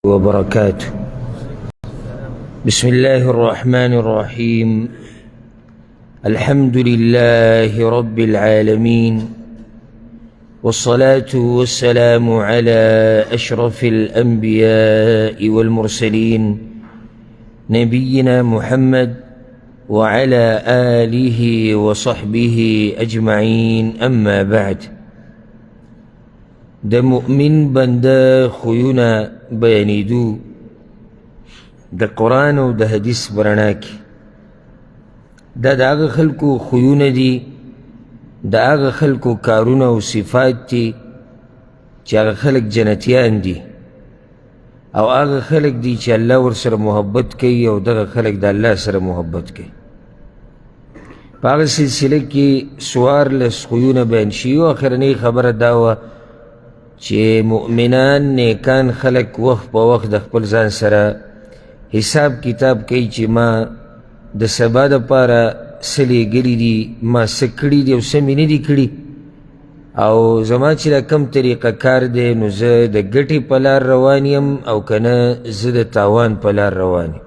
وبركاته. بسم الله الرحمن الرحيم. الحمد لله رب العالمين، والصلاة والسلام على أشرف الأنبياء والمرسلين نبينا محمد وعلى آله وصحبه أجمعين. أما بعد، د مؤمن بنده خویونه بیانیدو د قرآن او د حدیث برنا کی. دا د هغه خلکو خویونه دي، د هغه خلکو کارونه او صفات دي چې هغه خلک جنتیان دي، او هغه خلک دي چې الله ورسره محبت کوي او دغه خلک د الله سره محبت کوي. په هغه سلسله کې څوارلس خویونه بیان شوي او اخرنۍ خبره دا وه چې مؤمنان نیکان خلک وخت په وخت د خپل ځان سره حساب کتاب کوي چې ما د سبا دپاره څه لیږلي دي، ما څه کړي دي او څه مې نه دي کړي، او زما چې دا کم طریقه کار دی نو زه د ګټې په لار روان یم او که نه زه د تاوان په لار روان یم.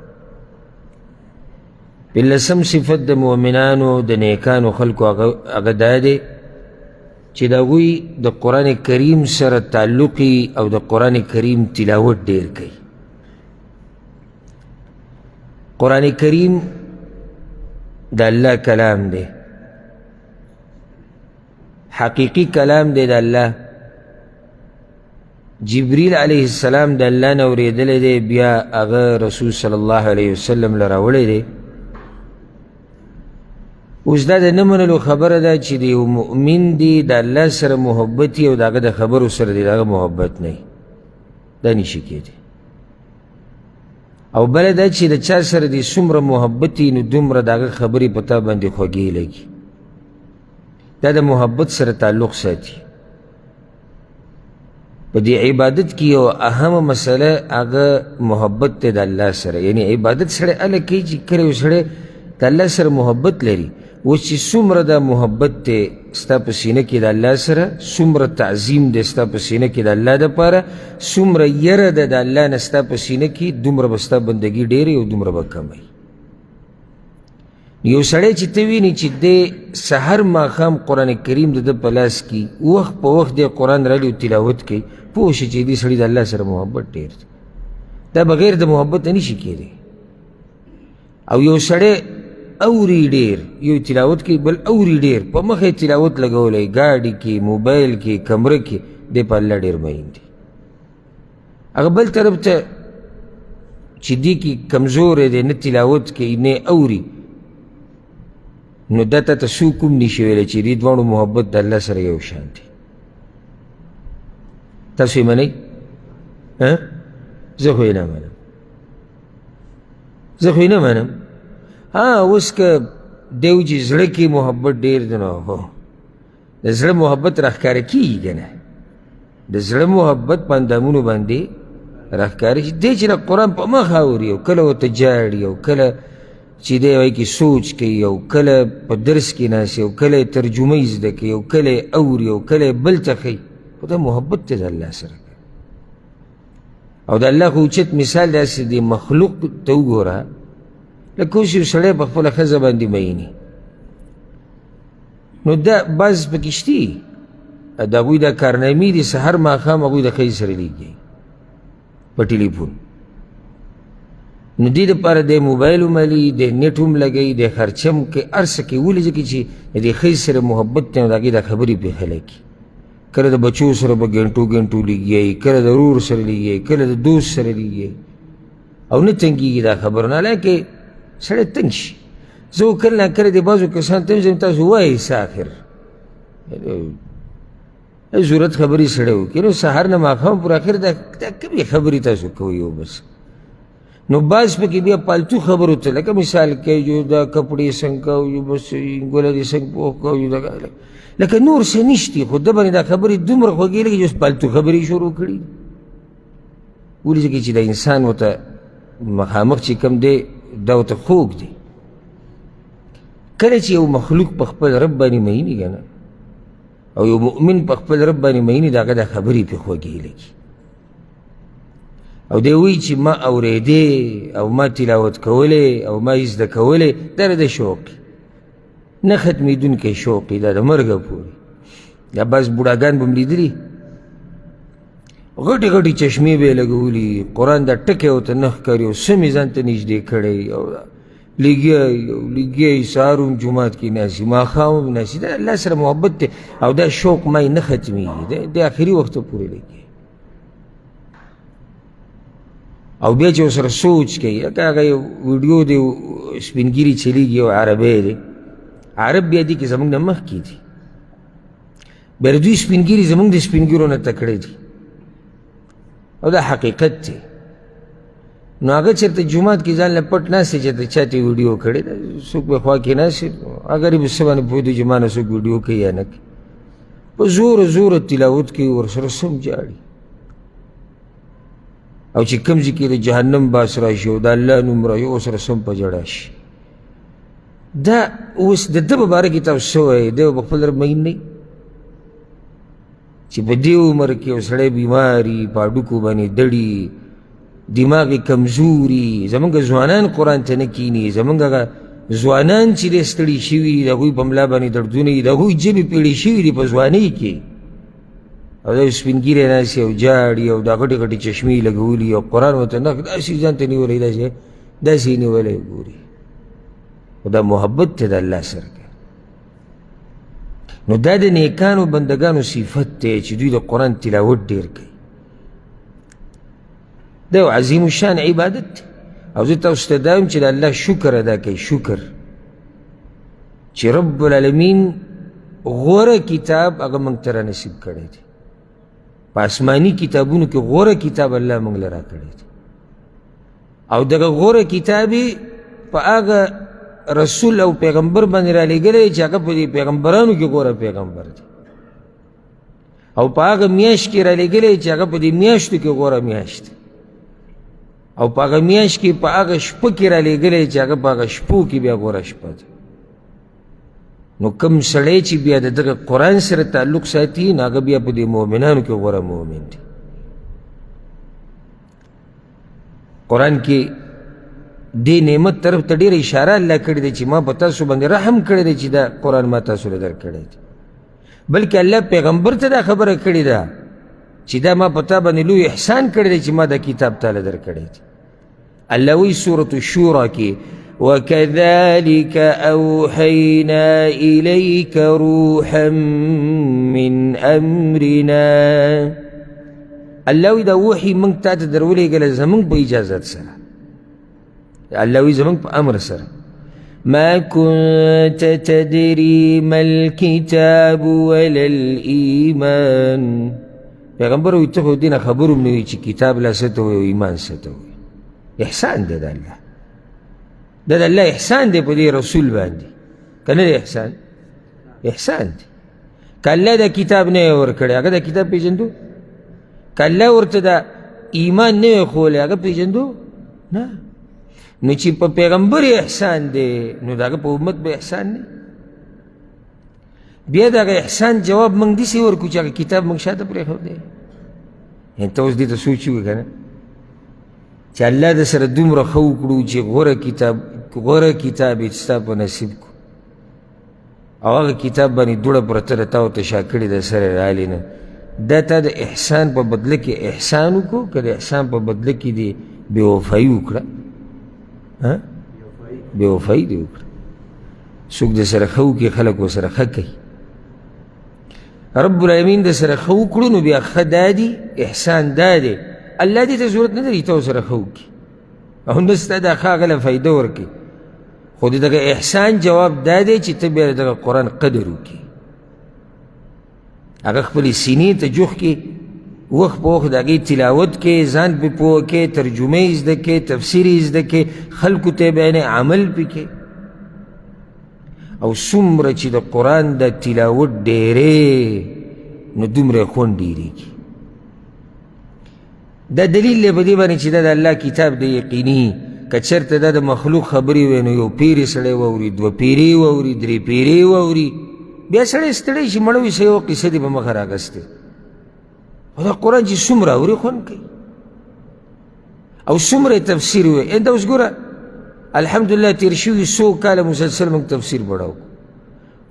پنځلسم صفت د مؤمنانو د نیکانو خلکو هغه دا دی چې د هغوی د قرآن کریم سره تعلقي او د قرآن کریم تلاوت ډیر کوي. قرآن کریم د الله کلام دی، حقیقی کلام دی د الله. جبریل علیه السلام د الله نه اورېدلی دی، بیا هغه رسول صلی الله علیه وسلم له راوړی دی. اوس دا د نه منلو خبره ده چې د یو مؤمن دی د الله سره محبت وي او د هغه د خبرو سره د هغه محبت نه وي، دا نشي کېدی. او بله دا چې د چا سره د څومره محبت وي نو دومره د هغه خبرې په تا باندې خوږې لګي. دا د محبت سره تعلق ساتي. په دې عبادت کې یو اهمه مسله هغه محبت دی د الله سره. یعنی عبادت سړی هله کوي چې کله یو سړی د الله سره محبت لري، اوس چې څومره دا محبت دی ستا په سینه کې د الله سره، څومره تعظیم دی ستا په سینه کې د الله دپاره، څومره یره ده د الله نه ستا په سینه کې، دومره به ستا بندګي ډېرې او دومره به کموي. یو سړی چې ته ویني چې دی سحر ماښام قرآن کریم د ده په لاس کې وخت په وخت دی قرآن رالی او تلاوت کوي، پوه شي چې دې سړي د الله سره محبت ډېر دی. دا بغیر د محبت نه نشي کېدی. او یو سړی اوري ډېر، یو تلاوت کوي بل اوري ډېر، په مخه تلاوت لګولی، ګاډي کې، موبایل کې، کمره کې، دی په الله ډېر مین دی. هغه بل طرف ته چې دی کې کمزوری دی، نه تلاوت کوي نه اوري، نو دا ته څوک هم نشي ویلی چې دې دواړو محبت د الله سره یو شان دی. تاسو یې منئ؟ زه خو یې نه منم، زه خو یې نه منم. اوس که دیو چې زړه کې محبت ډېر دی نو هو د زړه محبت راښکاره کېږي که نه؟ د زړه محبت په اندامونو باندې راښکاره شي. دی چې د قرآن په مخ اوري او کله ورته جاړي او کله چې دی وایي کې سوچ کوي او کله په درس کې ناستي او کله یې ترجمه یې زده کوي او کله یې اوري او کله یې بل ته ښیي، خو دا محبت دی د الله سره. او د الله خو اوچت مثال داسې دی، مخلوق ته وګوره، لکه اوس یو سړی په خپله ښځه باندې میني، نو دا بعض پکې شتي د هغوی دا کارنامې دي، سحر ماښام هغوی د ښځې سره لیږي په ټلیفون. نو دې دپاره دی موبایل هم الي، دی نیټ هم لګوي، دی خرچه هم کوي، هر څه کوي. ولې ځکه چې د دې ښځې سره محبت دی نو د هغې دا خبرې پرې ښه لګي. کله د بچو سره به ګنټو ګنټو لګیایي، کله د ورور سره لګیایي، کله د دوست سره لګیایي، او نه تنګېږي دا خبرونه. حالانکې سړی تنګ شي. زه خو کله ناکله د بعضو کسانو ته یم تاسو وایئ څه آخر ضرورت خبرې سړی وکړي، نو سهار نه ماښام پورې آخر دا کومې خبرې تاسو کوئ؟ او بس نو بعض پکې بیا پالتو خبرو ته، لکه مثال کې جو دا کپړې څنګه کوو، جو بس ګوله دې څنګه پوخ کوو، لکه نور څه نشتي، خو ده باندې دا خبرې دومره خوږې لګي چې اوس پالتو خبرې شروع کړي. ولې ځکه چې د انسان ورته مخامخ چې کوم دی دا ورته خوږ دی. کله چې یو مخلوق په خپل رب باندې میني که نه، او یو مؤمن په خپل رب باندې میني، د هغه دا خبرې پرې خوږې لګي. او دی وی چې ما اورېدې او ما تلاوت کولی او ما یې زده کولی دا د شوق نه ختمېدونکی شوق دا د مرګه پورې دا بعض بوډاګان به م لیدلي غټې غټې چشمې به یې لګولي قرآن دا ټکی ورته نه ښکاري او سم یې ځان ته نږدې کړی او لګیا سهار هم جومات کې ناستي ماښام هم ناستي دا الله سره محبت دی او دا شوق ما یې نه ختمېږي د آخري وخته پورې لګي او بیا چې ورسره سوچ کوي لکه هغه یو ویډیو دی سپین ګیري چلیږي یو عربی دی عرب بیا دي کې زموږ نه مخکې دي بیا د دوی سپین ګیري زموږ د سپین ګیرو نه تکړه دي او دا حقیقت دی نو هغه چېرته جومات کې ځان له پټ ناست دی چېرته چا ته ویډیو کړې ده څوک به خوا کې ناست اگر یې به څه باندې پوهېدو چې ما نه څوک ویډیو کوي یا نه کوي په زوره زوره تلاوت کوي ورسره سم جاړي او چې کوم ځای کې د جهنم باس راشي او د الله نوم راشي ورسره سم په ژړا شي دا اوس د ده په باره کې تاسو څه وایئ دی به خپل رب مین نه چې په دې عمر کې یو سړی بیماري په هډوکو باندې دړي دماغ یې کمزوري زموږ ځوانان قرآن ته نه کیني زموږ هغه ځوانان چې دی ستړي شوي دي د هغوی په ملا باندې دردونه دي د هغوی ژبې پیړې شوي دي په ځوانۍ کې او دا سپین ګیری ناستې او جاړي او دا غټې غټې چشمې یې لګولي او قرآن ورته نه داسې ځان ته نیولی داسې یې نیولی ګوري خو دا محبت دی د الله سره نو دا د نیکانو بندگانو صفت دی چې دوی د قرآن تلاوت ډېر کوي دا یو عظیم الشان عبادت دی او زه تاسو ته دا وایم چې د الله شکر ادا کوي شکر چې رب العالمین غوره کتاب هغه موږ ته رانصیب کړی دی په آسماني کتابونو کې غوره کتاب الله موږ له راکړی دی او دغه غوره کتاب یې په هغه رسول او پیغمبر باندې رالیږلی چې هغه په دې پیغمبرانو کې غوره پیغمبر دی او په هغه میاشت کې رالیږلی چې هغه په دې میاشتو کې غوره میاشت دی او په هغه میاشت کې په هغه شپه کې رالیږلی چې هغه په هغه شپو کې بیا غوره شپه ده نو کوم سړی چې بیا د دغه قرآن سره تعلق ساتي نو هغه بیا په دې مؤمنانو کې غوره مؤمن دی قرآن کې دې نعمت طرف ته ډېره اشاره الله کړې ده چې ما په تاسو باندې رحم کړی دی چې دا قرآن ما تاسو له درکړی دی بلکې الله پیغمبر ته دا خبره کړې ده چې دا ما په تا باندې لوی احسان کړی دی چې ما دا کتاب تاله درکړی دی الله وایي سورة الشورى کې وكذلك أوحينا إليك روحا من أمرنا الله وایي دا وحي موږ تا ته درولېږلی زموږ په اجازت سره الله وی زمانگ پا امر سر ما كنت تدري ما الكتاب ولا الإيمان پیغمبر وی تخو دینا خبرم نوی چی کتاب لا ستوی و ایمان ستوی احسان ده ده اللہ ده الله احسان ده پا دی رسول باندی کنه ده احسان ده که اللہ ده کتاب نوی ورکڑی اگه ده کتاب پیجندو که اللہ ورطا ده ایمان نوی خولی اگه پیجندو نه نو چې په پیغمبر احسان دی نو داغه په امت به احسان نه بیا دغه احسان جواب موږ داسې ورکړو چې هغه کتاب موږ شاته پرېښودی ته اوس دې ته سوچ وکړه که نه چې الله د سره دومره ښه وکړو چې غوره کتاب یې ستا په نصیب کړو او هغه کتاب باندې دوړه پرته ده تا ورته شا کړې ده سره رالې نه دا تا د احسان په بدله کې احسان وکړو که د احسان په بدله کې دې بې وفایي وکړه بے وفائی دی وکړه څوک د سره ښه وکړي خلک ورسره ښه کوي رب العالمین د سره ښه وکړو نو بیا ښه دا دی احسان دا دی الله دې ته ضرورت نه لري ته ورسره ښه وکړي او نه ستا دا ښه هغه له فایده ورکړي خو د دغه احسان جواب دا دی چې ته بیا د دغه قرآن قدر وکړي هغه خپلې سینې ته جوخ کړي وخت په وخت د هغې تلاوت کې ځان پې پوه کې ترجمه یې زده کې تفسیر یې زده کې خلکو ته یې بیانې عمل پې کې او څومره چې د قرآن د تلاوت ډېرې نو دومره خوند ډېرېږي دا دلیل دی په دې باندې چې دا د الله کتاب دی یقیني که چېرته دا د مخلوق خبرې وی نو یو پیرې سړی واوري دوه پیرې واوري درې پیرې واوري بیا سړی ستړی شي مړه وي څه یو قصه دې په مخه راګستې او دا قرآن چې څومره اوري خوند کوي او څومره تفسیر وي. دا اوس ګوره الحمدلله تیر شوي 100 کاله مسلسل موږ تفسیر بړو،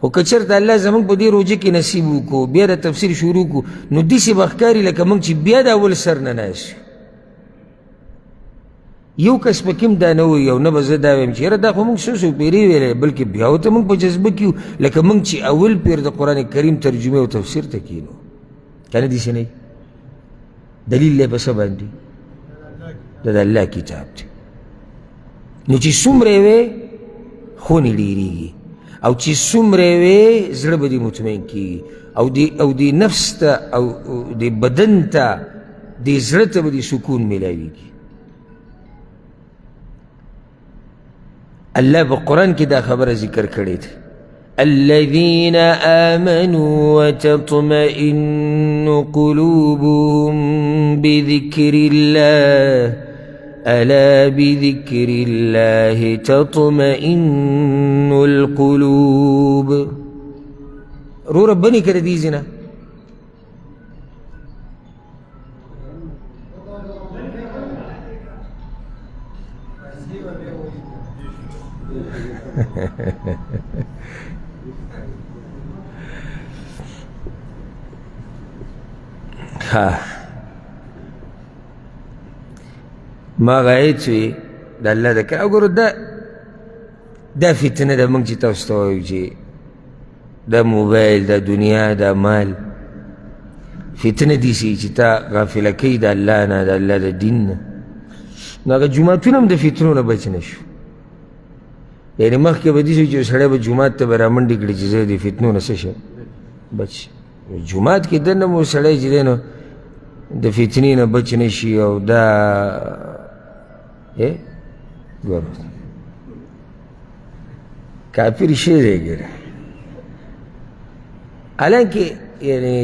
خو که چېرته الله زموږ په دې روژه کې نصیب وکړو بیا د تفسیر شروع کړو نو داسې به ښکاري لکه موږ چې بیا د اول سر نه ناست یو کس پکې هم دا نه وایي او نه به زه دا وایم چې یاره دا خو موږ څو پیرې ویلی، بلکې بیا ورته موږ په جذبه کې یو لکه موږ چې اول پیر د قرآن کریم ترجمه او تفسیر ته کښېنو. که نه داسې نه وي دلیل دی په څه باندې؟ دا د الله کتاب دی. نو چې څومره یې وی خونې ډېرېږي او چې څومره یې وی زړه به دې مطمئن کېږي او دې نفس ته او دې بدن ته دې زړه ته به دې سکون میلاویږي. الله په قرآن کې دا خبره ذکر کړې ده الذين آمنوا وتطمئن قلوبهم بذكر الله ألا بذكر الله تطمئن القلوب. رو ربني كده دي زنا ها ما غایت وي د الله د کار. وګورو دا فتنه ده موږ چې تاسو ته وایو چې دا موبایل دا دنیا دا مال فتنه داسې چې تا غافله کوي د الله نه د الله د دین نه. نو هغه جوماتونه هم د فتنو نه بچ نه شو. یعنې مخکې به داسې چې سړی به جومات ته به رامنډې کړي چې زه د فتنو نه څه شم بچ شم. جومات کې دننه مو سړی چې دی نو د فتنې نه بچ نه شي او دا ګورو کافر شی دی ګوره. حالانکې یعنې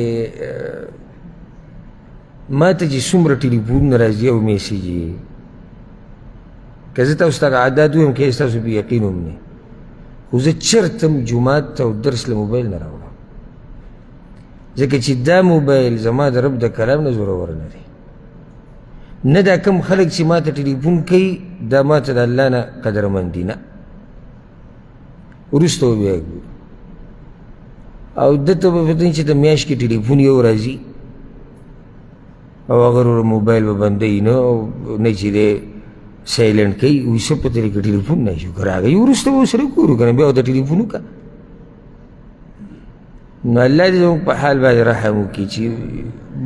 ما ته چې څومره ټلیفونونه راځي او میسیج یې که زه تاسو ته عادات ویم که ستاسو په یقین هم نه، خو زه چېرته هم جومات ته او درس له موبایل نه راوړم ځکه چې دا موبایل زما د رب د کلام نه زورور نه دی. نه دا کم خلک چې ما ته ټلیفون کوي دا ما ته د الله نه قدرمند دي نه. وروسته به بیا ګورو او ده ته به پته چې د میاشت کې ټلیفون یو راځي او هغه موبایل به بندوي نه او نه چې دی سایلنټ کوي وایي څه پته لري که ټلیفون نه شي که راغی وروسته به ورسره ګورو که نه بیا د ټلیفون وکړه. نو الله دې زموږ په حال باندې رحم وکړي چې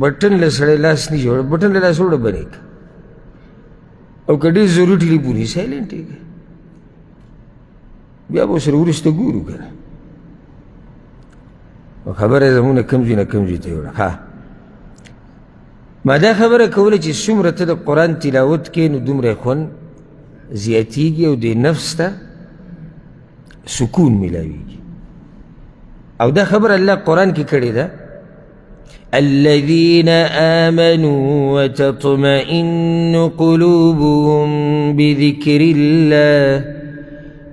بټن له سړی لاس نه جوړ بټن له لاس وړه بنې که او که ډېر ضروري ټلیفون یې سایلنټ یې که بیا به ورسره وروسته ګورو که نه. خبره یې زموږ نه کم ځای نه کم ځای ته یوړه. ها ما دا خبره کوله چې څومره ته د قرآن تلاوت کې نو دومره خوند زیاتېږي او دې نفس ته سکون میلاویږي. او دا خبر الله قرآن کې کړې ده الذين آمنوا وتطمئن قلوبهم بذكر الله.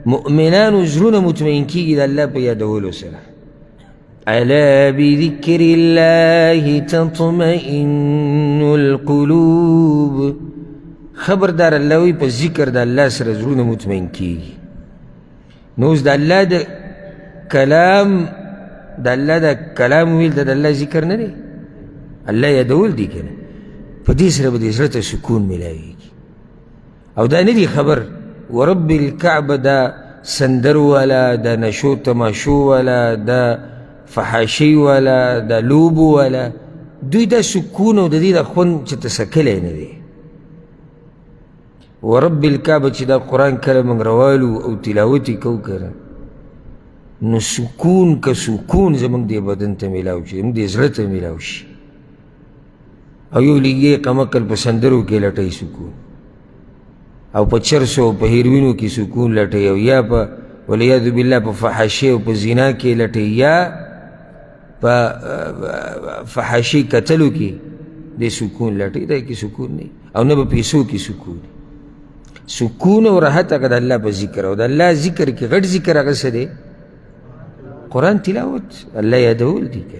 مؤمنان زړونه مطمئن کېږي د الله په یادولو سره. ألا بذكر الله تطمئن القلوب. خبردار الله وی په ذکر د الله سره زړونه مطمئن کېږي. نو اوس د الله د کلام د الله د کلام ویل د الله ذکر نه دی، الله یادول دی که نه. په دې سره به دې زړه ته سکون میلاویږي. او دا نه دی خبر ورب الکعبه دا سندر والا دا نشو تماشو والا دا فحاشي والا دا لوب والا دوی دا سکون او د دې د خوند چې تسکلی نه دی. ورب الکعبه چې دا قرآن کله موږ روالو او تلاوت یې کوو که نو سکون که سکون زموږ دې بدن ته میلاو شي زموږ دې زړه ته میلاو شي. او یو لیږې قمقل په سندرو کې لټوي سکون او په چرسو او په هیروینو کې سکون لټوي او یا په والعیاذ بالله په فحاشي او په زنا کې لټوي یا په فحاشي کتلو کې دې سکون لټوي. دا کې سکون نه او نه په پیسو کې سکون. سکون او راحت هغه د الله په ذکر او د الله ذکر کې غټ ذکر هغه څه دی؟ قرآن تلاوت الله یادول دی که.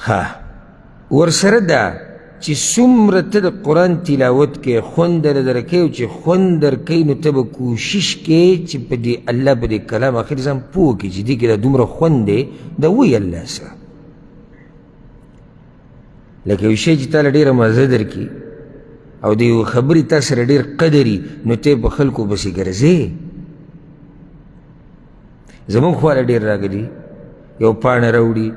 ها ورسره دا چې څومره ته د قرآن تلاوت کې خوند درکوي او چې خوند درکوي نو ته به کوشش کوې چې په دې الله په دې کلام اخر ځان پوه کړي چې دې کې دا دومره خوند دی دا وایي الله سره. لکه یو شی چې تا له ډېره مزه درکړي او د یو خبرې تا سره ډېر قدري نو ته په خلکو پسې ګرځې. زمونږ خواله ډېر راغلي یو پاڼه راوړي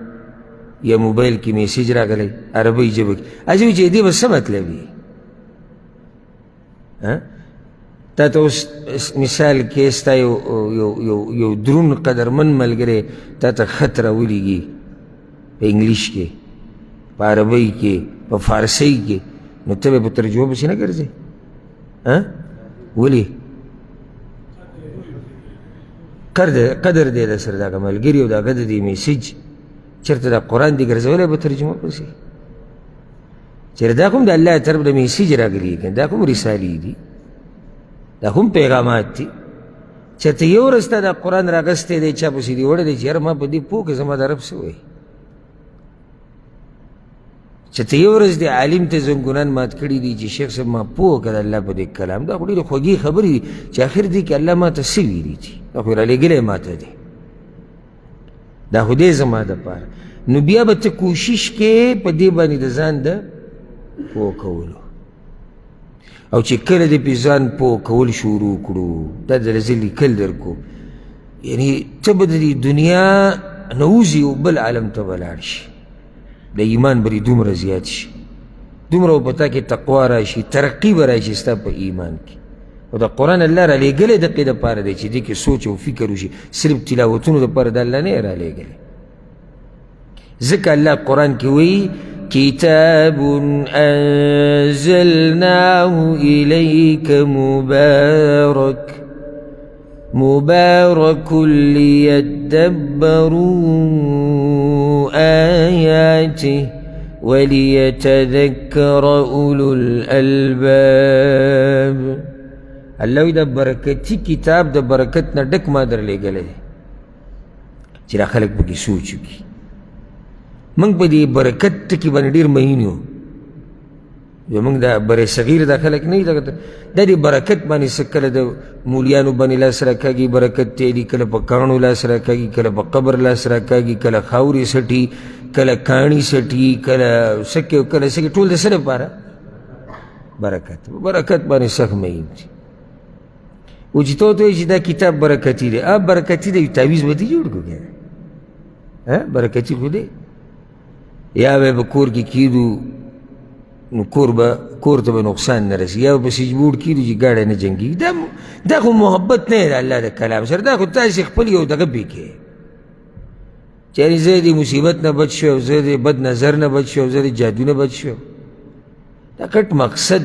یا موبایل کې میسیج راغلی عربۍ ژبه کې اجي وایي چې دې به څه مطلب وي. تا ته اوس مثال کې ستا یو دروند قدرمن ملګری تا ته خط راولیږي په انګلیش کې په عربۍ کې په فارسۍ کې نو ته به په ترجمه پسې نه ګرځې. ولې؟ قدر دی در سره دغه ملګري او د هغه د دې میسیج چېرته دا قرآن دې ګرځولی به ترجمه پسې چېرې دا کوم د الله طرف د میسیج راغلي که دا کوم رسالې دي دا کوم پیغامات دي. چېرته یو ورځ تا دا قرآن راغستی دی چا پسې دې وړی دی چې یاره ما په دې پوه که زما د رب څه وایي. چېرته یو ورځ دې عالم ته زنګونان مات کړي دي چې شیخ صاحب ما پوه که د الله په دې کلام دا خو ډېرې خوږې خبرې دي چې آخر دې کې الله ما ته څه ویلي دي دا خو یې رالیږلی ما ته دی دا خو دې زما دپاره. نو بیا به ته کوشش کې په دې باندې د ځان د پوه کولو او چې کله دې پې ځان پوه کول شروع کړو دا دله زه لیکل در کو یعنی ته به د دې دنیا نه وځې یو بل عالم ته به لاړ شي د ایمان به دې دومره زیات شي دومره به په تا کې تقوا راشي ترقي به راشي ستا په ایمان کې. او د قرآن الله رالیږلی دقې دپاره دی چې دې کې سوچ او فکر وشي صرف تلاوتونو دپاره د الله نه یې رالیږلی. ځکه الله قرآن کې وایي کتاب انزلناه الیک مبارک لیدبروا آیاته وليتذكر أولو الألباب. الله دا برکتی کتاب دا برکت نه ډک ما درلیږلی دی چې دا خلک پکې سوچ وکړي. موږ په دې برکت ټکي باندې ډېر مهین یو زموږ دا بر صغیر دا خلک نه دي دا دې برکت باندې څه کله د مولیانو باندې لاس راکاږي برکت تېلي کله په کاڼو لاس راکاږي کله په قبر لاس راکاږي کله خاورې سټي کله کاڼي سټي کله سکې کله سکې ټول د څه لپاره برکت باندې سخت مهین دي. و چې تو ته چې دا کتاب برکتي دی برکتي دی تعویض به دې جوړ کړو که برکتي خو دی یا به په کور کې کېدو نو کور ته به نقصان نه رسي یا به پسې جوړ کېدو چې ګاډی نه جنګېږي دا خو محبت نه دی د الله د کلام سره دا خو تاسې خپل یو دغه پې کې چې یعنې زه د مصیبت نه بچ شو زه د بد نظر نه بچ شو زه د جادو نه بچ شو دا کټ مقصد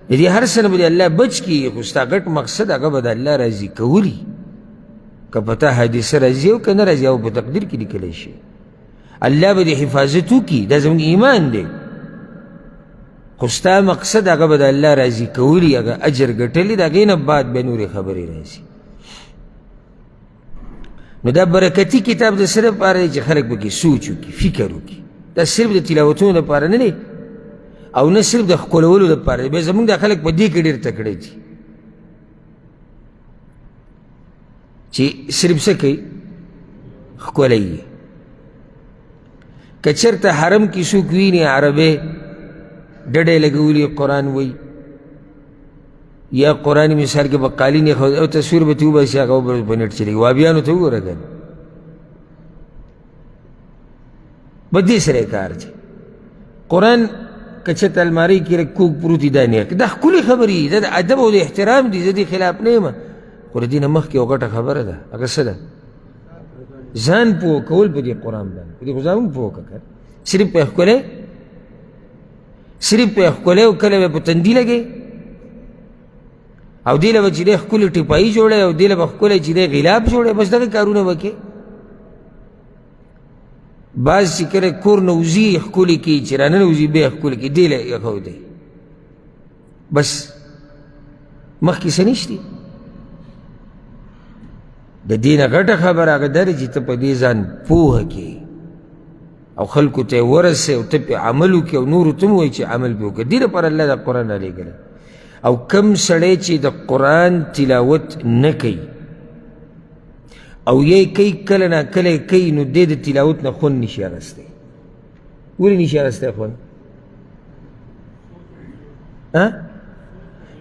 دې هر څه نه به د الله بچ کړي خو ستا ګټ مقصد هغه به د الله راضي کولي که په تا حادثه راځي او که نه راځي او په تقدیر کې لیکلی شي الله به د حفاظت وکړي دا زموږ ایمان دی خو ستا مقصد هغه به د الله راضي کولي هغه اجر ګټلی د هغې نه بعد به نورې خبرې راځي. نو دا برکتي کتاب د څه دپاره دی چې خلک پکې سوچ وکړي فکر وکړي دا صرف د تلاوتونو دپاره نه دی او نه صرف د ښکلولو دپاره دی بیا زموږ دا خلک په دې کې ډېر تکړه دي چې صرف څه کوي ښکلی یې که چېرته حرم کې څوک ویني عربۍ ډډی لګولي قرآن وایي یا قرآن مثال کې به قالین یې او تصویر به ترې وباسي هغه به په نېټ چلېږي وابیانو ته وګوره که به دې سره یې کار دی. قرآن که چېرته المارۍ کې کوږ پروت وي دا نیک دا ښکلې خبرې دي دا د ادب او د احترام دي زه دې خلاف نه یم خو د دې نه مخکې یو غټه خبره ده هغه څه ده ځان پوه کول په دې قرآن باندې په دې خو ځان هم پوه کړه صرف په ښکلی او کله به په تندي لګې او دې له به چې دی ښکلې ټپایي جوړی او دې له به ښکلی چې دی غلاف جوړی بس دغه کارونه به کې بعض چې کله کور نه وځي ښکلې کوي چې را ننوځي بیا ښکلې کوي دې له یې دی بس مخکې څه نشتي د دې نه غټه خبره هغه دا چې ته په دې ځان پوهه کړې او خلکو ته ورسې او ته پې عمل وکړې او نورو ته هم وایي چې عمل پې وکړه. دې لپاره الله دا قرآن رالیږلی. او کم سړی چې د قرآن تلاوت نه کوي او یې کوي کله نا کله یې کوي نو دی د تلاوت نه خوند نشي اخیستی. ولې نشي اخیستی خوند؟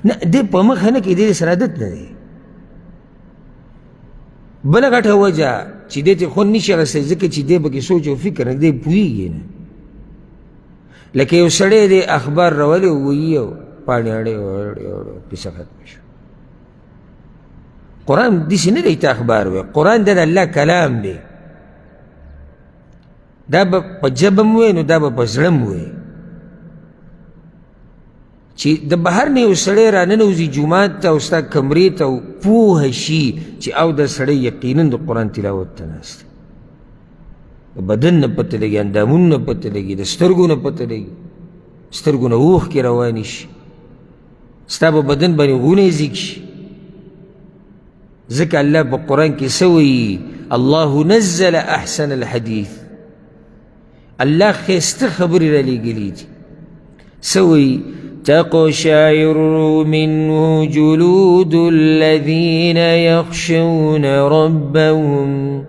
نه دی په مخه نه کوي، دی سره عادت نه دی. بله غټه وجه چې دی ته خوند نشي اخیستی ځکه چې دی پکې سوچ او فکر نه دی پوهېږي نه. لکه یو سړی دی اخبار راولي ووایي او پاڼې اړې کیسه ختمه شو. قرآن داسې نه دی ته اخبار وایي، قرآن دا د الله کلام دی. دا به په ژبه م وایي نو دا به په زړه م وایي. چې د بهر نه یو سړی راننوځي جومات ته او ستا کمرې ته او پوهه شي چې او دا سړی یقینا د قرآن تلاوت ته ناست دی. د بدن نه پته لګي، اندامونو نه پته لګي، د سترګو نه پته لګي، سترګو نه اوښکې روانې شي، ستا په بدن باندې غونې زیږ شي. ځکه الله په قرآن کې څه وایي؟ الله نزل احسن الحدیث، الله ښایسته خبرې رالیږلي دي. څه وایي؟ تقشعر منه جلود الذين يخشون ربهم.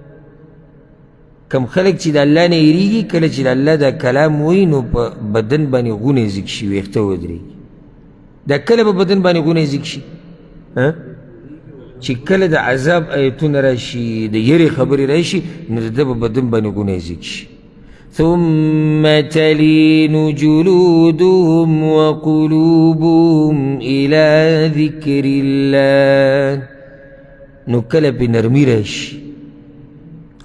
کم خلق چې د الله نه یریږي کله چې د الله دا کلام وایي نو په بدن باندې غونې زیږ شي، ویښته ودرېږي. دا کله په بدن باندې غونې زیږ شي؟ چې کله د عذاب آیتونه راشي، د یرې خبرې راشي نو د ده په بدن باندې غونې زیږ شي. ثم تلين جلودهم وقلوبهم إلى ذكر الله. نو کله پې نرمي راشي،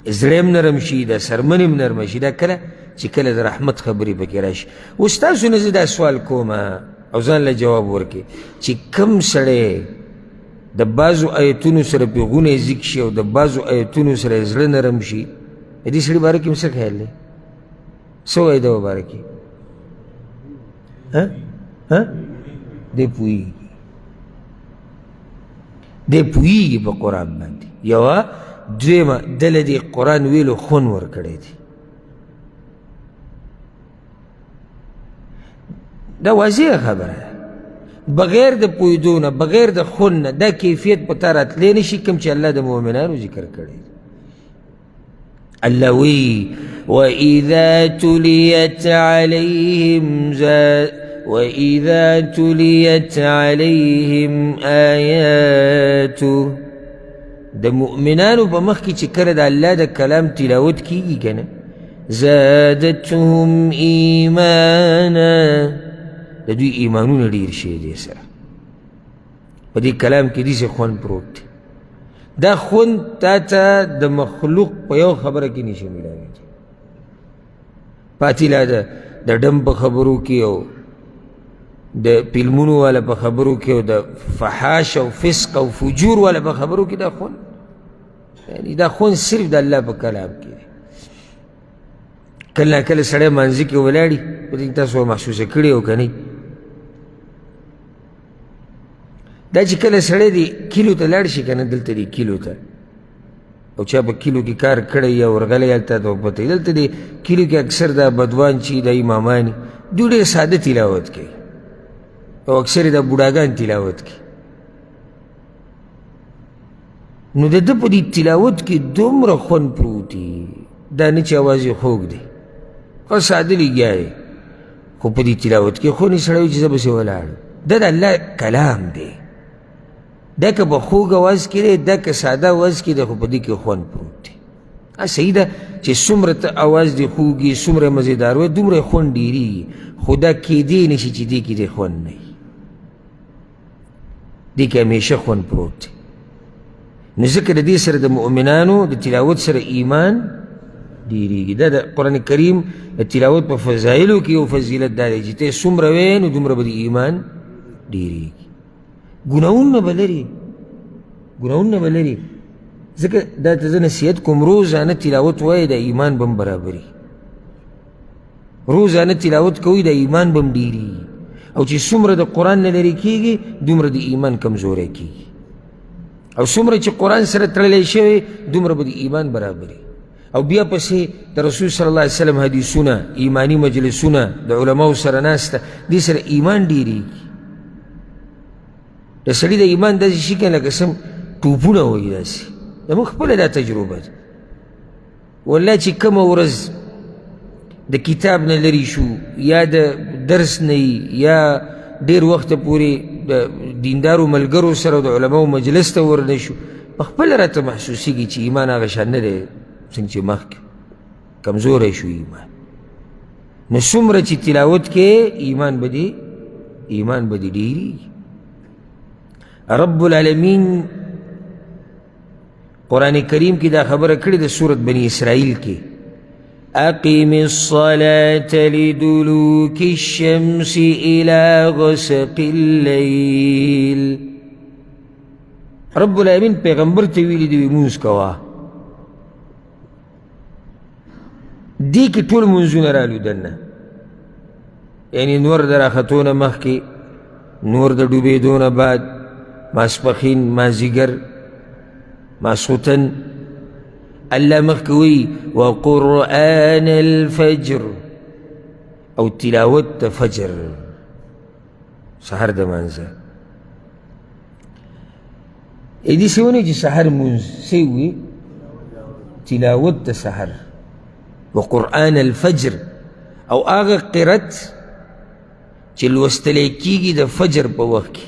زړه هم نرم شي، دا سرمنې هم نرمه شي. دا کله چې کله د رحمت خبرې پکې راشي. اوس تاسو نه زه دا سوال کوم او ځان له جواب ورکړې چې کم سړی د بعضو آیتونو سره پې غونې زیږ شي او د بعضو آیتونو سره زړه نرم شي، د دې سړي باره کې هم څه خیال دی؟ څه وایي د باره کې؟ دی پوهېږي، دی پوهېږي په قرآن باندې. یوه دویمه دله دې قرآن ویلو خون ورکړی دی. دا واضحه خبره ده. بغیر د پوهېدو نه، بغیر د خون نه دا کیفیت په تا راتلی نه شي کوم چې الله د مؤمنانو ذکر کړی دی. الله وی وَإِذَا تُلِيَتْ عَلَيْهِمْ آيَاتُهُ. د مؤمنانو په مخ کې چې کله د الله د کلام تلاوت کیږي که نه، زادتهم ایمانا، د دوی ایمانونه ډېر شي دې سره. په دې کلام کې داسې خوند پروت دی. دا خوند تا ته د مخلوق په یو خبره کې نشي میلاویدی. پاتې لا د ډم په خبرو کې او د فلمونو والا په خبرو کې او د فحاش او فسق او فجور والا په خبرو کې دا خوند، یعنی دا خوند صرف د الله په کلام کې دی. کله نا کله سړی مانځي کې ولاړي، په دې تاسو محسوسه کړې او که نه؟ دا چې کله سړی دی کیلو ته لاړ شي که نه، دلته دی کیلو ته او چا په کیلو کې کار کړی یا ورغلی هلته ته پته وي، دلته دی کیلو کې اکثر دا بدوان چې دا اماماني دوی ډېر ساده تلاوت کوي او اکثر دا بوډاګان تلاوت کوي. نو د ده په دې تلاوت کې دومره خوند پروت دی، دا نه چې اواز یې خوږ دی خو ساده لګیا دی، خو په دې تلاوت کې خو نه سړی وي چې زه پسې ولاړم. دا د الله کلام دی. دا که په خوږ اواز کې دی، دا که ساده اواز کې دی، خو په دې کې خوند پروت دی. صحیح ده چې څومره ته اواز دې خوږ وي، څومره مزېدار وي، دومره خوند ډېرېږي، خو دا کیدی نه شي چې دې کې دې خوند نه وي. دې کې همیشه خوند پروت دی. نو ځکه د دې سره د مؤمنانو د تلاوت سره ایمان ډېرېږي. دا د قرآن کریم د تلاوت په فضایلو کې یو فضیلت دا دی چې ته څومره وایې نو دومره به د ایمان ډېرېږي. ګناهونه به لري، ګناهونه به لري. ځکه دا ته زه نصیحت کوم روزانه تلاوت وایې د ایمان به هم برابري. روزانه تلاوت کوئ د ایمان به هم ډېرېږي. او چې څومره د قرآن نه لرې کېږي دومره د ایمان کمزوری کېږي. او څومره چې قرآن سره تړلی شوی دومره به د ایمان برابري. او بیا پسې د رسول صلی الله علیه وسلم حدیثونه، ایمانی مجلسونه، د علماو سره ناسته، دې سره ایمان ډېرېږي. د سړي د ایمان داسې شي که لکه سم ټوپونه وایي داسې. زموږ خپله دا تجربه ده. والله چې کومه ورځ د کتاب نه لرې شو یا د درس نه یا ډېر وخته پورې د دیندارو ملګرو سره د علماو مجلس ته ورنه شو، په خپله راته محسوسېږي چې ایمان هغه شان نه دی څنګه چې مخکې کمزوری شو ایمان. نو څومره چې تلاوت کې ایمان به دې ډېرېږي. رب العالمین قرآن کریم کی دا خبر کړي د سورت بنی اسرائیل کې، اقیم الصلاة لدلوک الشمس الى غسق اللیل. رب العالمین پیغمبر ته ویلي دی مونځ کوه. دې کې ټول مونځونه رالو دننه، یعنی نور د راختو نه مخکې، نور د ډوبېدو نه بعد، ماسپښین، مازدیګر، ماسخوتن. الله مخکې وایي وقرآن الفجر، او تلاوت د فجر، سحر د مانځه. داسې ونه چې سحر مونځ څه وي، تلاوت د سحر. وقرآن الفجر، او هغه قرت چې لوستلی کېږي د فجر په وخت کې،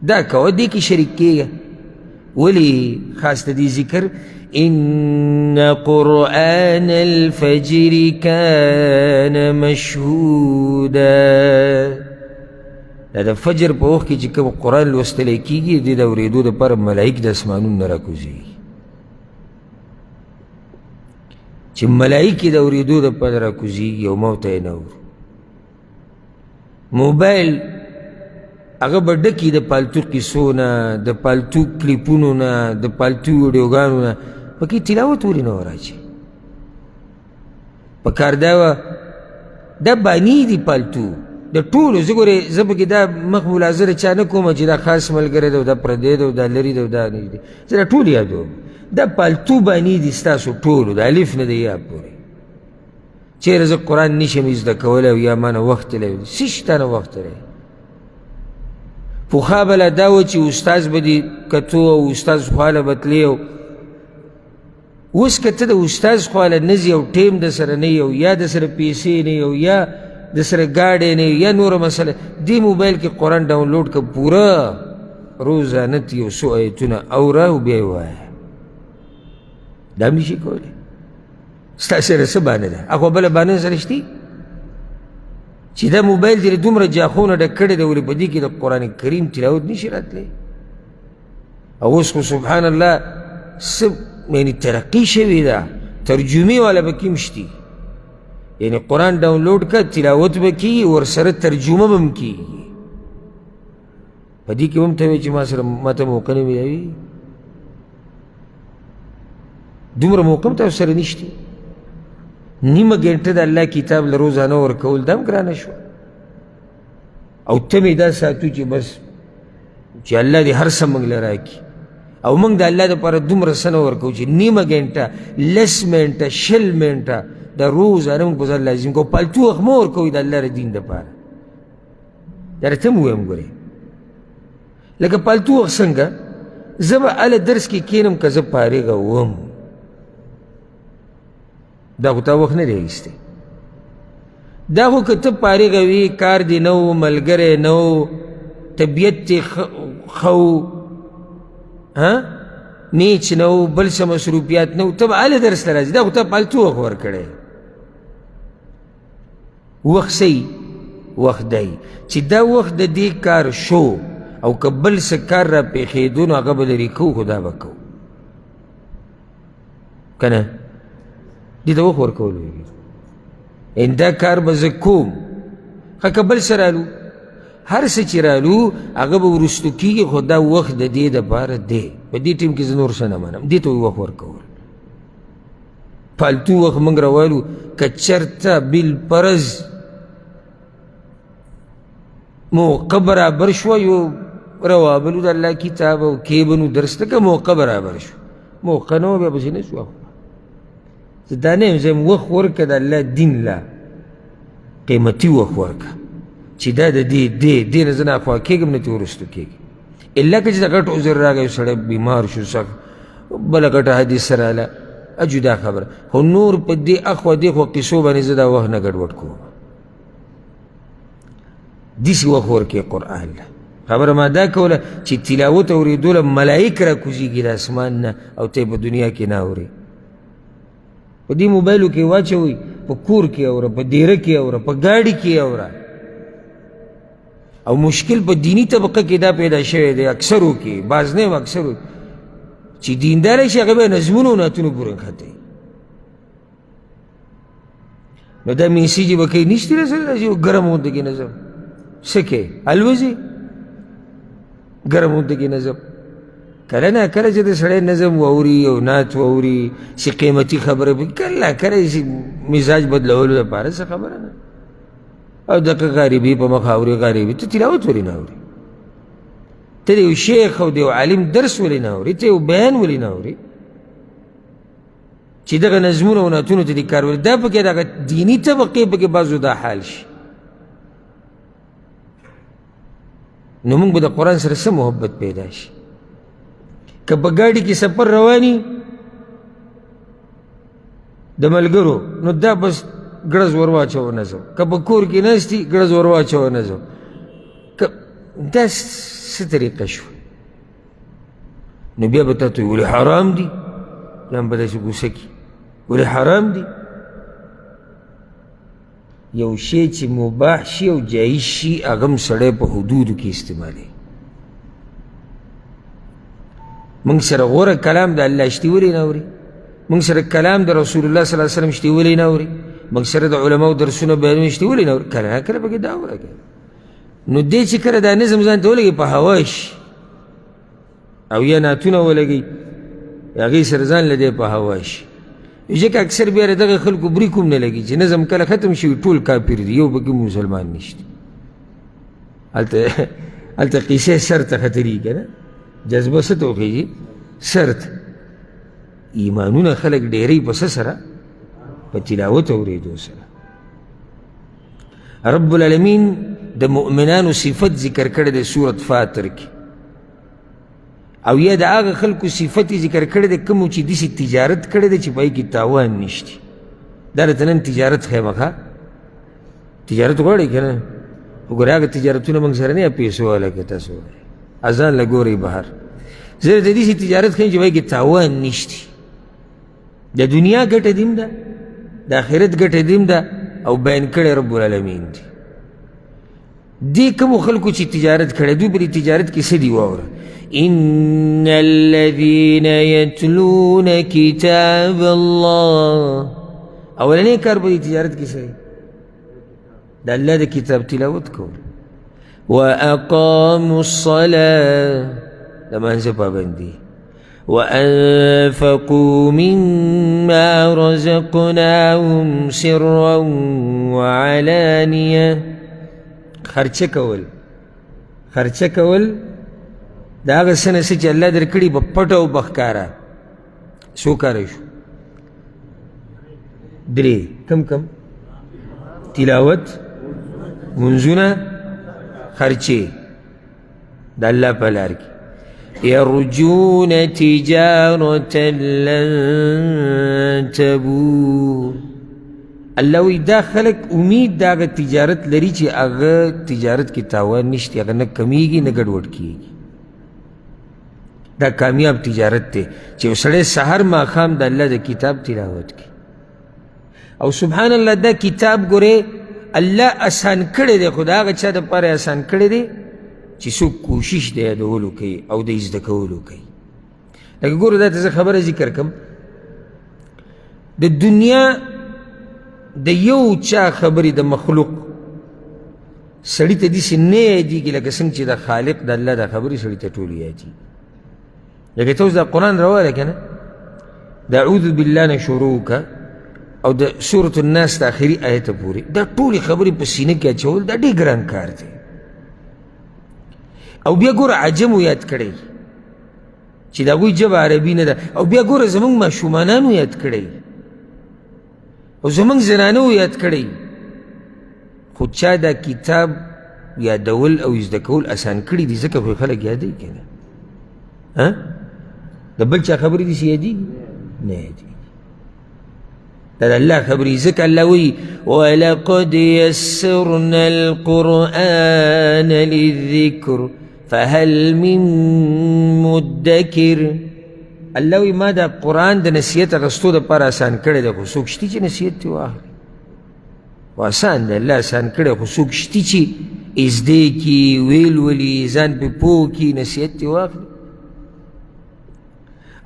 دا کوه، دې کې شریک کېږه. ولې خاص د دې ذکر؟ ان قرآن الفجر كان مشهودا. دا د فجر په وخت کې چې کوم قرآن لوستلی کېږي، دې د اورېدو دپاره ملایک د اسمانونو نه راکوزېږي. چې ملایک یې د اورېدو دپاره راکوزېږي او ما ته یې نه اورو. موبایل هغه به ډکي د پالتو قصو نه، د پالتو کلیپونو نه، د پالتو ویډیوګانو نه، پکې تلاوت ولې نه وراچي؟ پکار دا وه دا باني دي پالتو د ټولو. زه ګورې زه پکې دا مخ ملازره چا نه کومه چې دا خاص ملګری دی او دا پردی دی او دا لرې دی او دا نږدې، زه دا ټول یادوم. دا پالتو باني دي ستاسو ټولو، د الف نه د یا پورې. چېرې زه قرآن نشم زده کولی او یا ما نه وخت تللی، څه شي تا نه وخت تللی؟ پخوا بله دا و چې استاز به دې کتو او استاز خواله به تلې. اوس که ته د استاز خواله نه ځې او ټیم د سره نه یو، یا د سره پیسې نه یو، یا د سره ګاډی نه یا نوره مسله، دې موبایل کې قرآن ډاونلوډ که پوره روزانه یو څو ایتونه اوره او بیا یې وایه. دا هم نشي کولی. ستا سره څه بانه ده؟ هغه بله بانه سره شتي چې دا موبایل دې دومره جاخونه ډک کړی دی، ولې په دې کې د قرآن کریم تلاوت نشي راتلی؟ او اوس خو سبحان الله څه یعنې ترقي شوې ده، ترجمې والا به کې هم شتي. یعنې قرآن ډاونلوډ که تلاوت به کېږي، ورسره ترجمه به هم کېږي. په دې کې هم ته وایې چې ما ته موقع نه میلاوي؟ دومره موقع هم تاسو سره نشته. نیمه ګنټه د الله کتاب له روزانه ورکول دا هم ګرانه شوه. او ته مې دا ساتو چې بس چې الله دې هر څه موږ له راکړي، او موږ د الله دپاره دومره څه نه ورکوو چې نیمه ګنټه، لس منټه، شل منټه د روزانه موږ په ځان لازم کوو. پالتو وخت مه ورکوئ د الله د دین دپاره. دا راته م ووایم ګورې، لکه پالتو وخت څنګه زه به هله درس کې کښېنم که زه فارغه وم، دا خو تا وخت نه دی ایستی. دا خو که ته فارغه وي، کار دې نه و، ملګری نه و، طبیعت دې ښه و، نیچ نه و، بل څه مصروفیات نه و، ته به هله درس ته راځي. دا خو تا پالتو وخت ورکړی. وخت څه وخت دی چې دا وخت د دې کار شو، او که بل څه کار را پېښېدو نو هغه به لرې کوو، خو دا به کوو که نه؟ دې ته وخت ورکول ویږي. ان دا کار به زه کوم، ښه که بل څه رالو، هر څه چې رالو هغه به وروستو کېږي، خو دا وخت د دې دپاره دی. په دې ټیم کې زه نور څه نه منم. دې ته وخت ورکول. فالتو وخت موږ راوالو. که چېرته بالفرض موقع برابر شوه، یو راوابلو د الله کتاب او کې به نو درس ته که موقع برابر شو، موقع نه بیا پسې نه شو اخوا. زه دا نه یم زه یم وخت ورکړه د الله دین له قیمتي وخت ورکړه چې دا د دې نه زه نه اخوا کېږم نه ترې وروستو کېږي، الا که چې د غټ عذر راغی سړی بیمار شو سخت بله غټه حادثه راله جدا خبره، خو نور په دې اخوا دې خوا قصو باندې زه دا وخت نه ګډوډ کوم. داسې وخت ورکړې قرآن له. خبره ما دا کوله چې تلاوت اورېدو له ملایک را کوزېږي د اسمان نه او ته یې په دنیا کې نه اورې. په دې موبایلو کې واچوئ، په کور کې اوره، په دیره کې اوره، په ګاډي کې اوره. او مشکل په دینی طبقه کې دا پیدا شوی دی اکثرو کې، بعض نه یم اکثرو چې دینداره شي هغه به نظمونو او نعتونو پورې نښتی. نو دا میسیجې به کوي نشته رسره دا چې ګرم غونته کې نظم څه کوې الوځي ګرم غونته کې نظم. کله نه کله چې د سړی نظم واوري او نعت واوري چې قیمتي خبره به کله کله چې مزاج بدلولو دپاره څه خبره نه. او دقه غریبي په مخ اوري غریبي ته تلاوت ولې نه اوري؟ ته د یو شیخ او د یو عالم درس ولې نه اوري؟ ته یو بیان ولې نه اوري چې دغه نظمونه او نعتونو ته دې کار ولې؟ دا پکې دغه دیني طبقې پکې بعضو دا حال شي. نو موږ به د قرآن سره څه محبت پیدا شي؟ که په ګاډي کې سفر رواني د ملګرو نو دا بس ګړز ور واچوه نظم، که په کور کې ناست دي ګړز ور واچوه نظم. دا څه طریقه شو؟ نو بیا به تا ته ولې حرام دي؟ بیا هم به داسې غوسه کي ولې حرام دي؟ یو شی چې مباح شي او جایز شي هغه هم سړی په حدودو کې استعمالوي. موږ سره غوره کلام د الله شتي ولې نه اوري؟ موږ سره کلام د رسول الله صلی الله علیه وسلم شتي ولې نه اوري؟ موږ سره د علماو درسونه بیانونه شتي ولې نه اوري؟ کله کله پکې دا ولګي. نو دې چې کله دا نظم ځان ته ولګي په هوا شي او یا نعتونه ولګي هغې سره ځان له دې په هوا شي. ځکه اکثر بیا د دغه خلکو بریک هم نه لګي چې نظم کله ختم شي ټول کافر دي، یو پکې مسلمان نشته. هلته قیسې سر ته ختري که نه جذبه څه ته وخېږي سر ته. ایمانونه خلک ډېری په څه سره؟ په تلاوت اورېدو سره. رب العالمین د مؤمنانو صفت ذکر کړی دی سورت فاطر کې، او یا د هغه خلکو صفت یې ذکر کړی دی کومو چې داسې تجارت کړی دی چې په هغې کې تاوان نشته. دا درته نن تجارت ښیم ښه تجارت غواړئ که نه؟ وګورئ هغه تجارتونه موږ سره نه یا پیسو والا که تاسو اذان له ګورئ بهر. زه درته داسې تجارت ښیم چې په هغې کې تاوان نشته. د دنیا ګټه دې هم ده د آخرت ګټه دې هم ده او بیان کړی رب العالمین دی. دې کومو خلکو چې تجارت کړی دوی په دې تجارت کې څه دي واوره؟ إن الذين يتلون كتاب الله اولنی کار په دې تجارت کې څه دی؟ د الله د کتاب تلاوت کول. وأقاموا الصلاة د مانځه پابندي. وأنفقوا مما رزقناهم سرا وعلانية خرچه کول دا هغه څه نه څه چې الله درکړي په پټه او په ښکاره. څو کاره شو؟ درې. کم تلاوت، منځونه، خرچې د الله په لار کې. يرجون تجارة لن تبور. الله وی دا خلق امید دا هغه تجارت لري چې هغه تجارت کې تاوان نشته، هغه نه کمیږي نه ګډوډ کیږي. دا کامیاب تجارت دی چې یو سړی سحر ماښام د الله د کتاب تلاوت کوي. او سبحان الله دا کتاب ګورې الله آسان کړی دی، خو د هغه چا دپاره آسان کړی دی چې څوک کوشش د یادولو کوي او د زده کولو کوي. لکه ګورو دا ته زه خبره ذکر کړم، د دنیا د یو چا خبرې د مخلوق سړي ته داسې نه یادېږي لکه څنګه چې د خالق د الله د خبرې سړي ته ټولې یادېږي. لکه ته اوس دا قرآن راواله که نه د اعوذ بالله نه شروع که او د سورة الناس د آخري آیته پورې دا ټولې خبرې په سینه کې اچول دا ډېر ګران کار دی. او بیا ګوره عجمو یاد کړی چې د هغوی ژبه عربي نه ده. او بیا ګوره زموږ ماشومانانو یاد کړی او زموږ زنانو یاد کړی، خو چا دا کتاب یادول او زده کول اسان کړي دي، ځکه خو خلک یادوي که نه؟ د بل چا خبرې داسې یادېږي؟ نه یادېږي. دا د الله خبرې، ځکه الله وایي وَلَقَدْ يَسَّرْنَا الْقُرْآنَ لِلذِّكْرِ فَهَلْ مِن مُدَّكِرٍ. الله وایي ما دا قرآن د نصیحت اخیستو دپاره اسان کړی دی، خو څوک شته چې نصیحت ترې واخلي؟ خو اسان دی، الله اسان کړی، خو څوک شته چې ازدې کي، ویل ولي، ځان پې پوه کي، نصیحت ترې واخلي.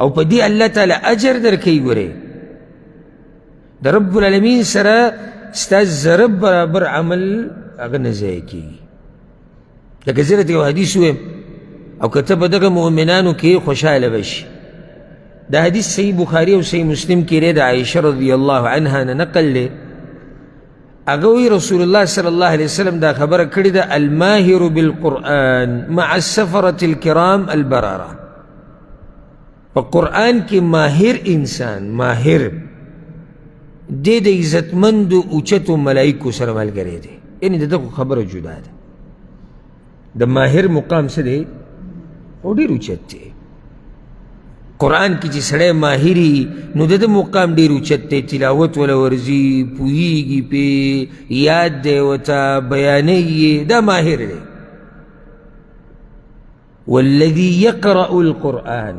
او په دې الله تعالی اجر درکوي. ګورې د رب العالمین سره ستا ذره برابر عمل هغه نه ضایع کېږي. لکه زه درته یو حدیث ویم او که ته په دغه مؤمنانو کې خوشحاله به شي. دا حدیث صحیح بخاري او صحیح مسلم کې دی، د عایشه رضی الله عنها نه نقل دی. هغه وایي رسول الله صلی الله علیه وسلم دا خبره کړې ده الماهر بالقرآن مع السفرة الکرام البررة. په قرآن کې ماهر انسان، ماهر دی د عزتمندو اوچتو ملایکو سره ملګری دی. یعنې د دغه خبره جدا ده. د ماهر مقام څه دی؟ او ډېر اوچت دی. قرآن کې چې سړی ماهري نو د ده مقام ډېر اوچت دی، تلاوت وله ورځي، پوهېږي پې، یاد دی ورته، بیانوي، دا ماهر دی. والذي يقرأ القرآن،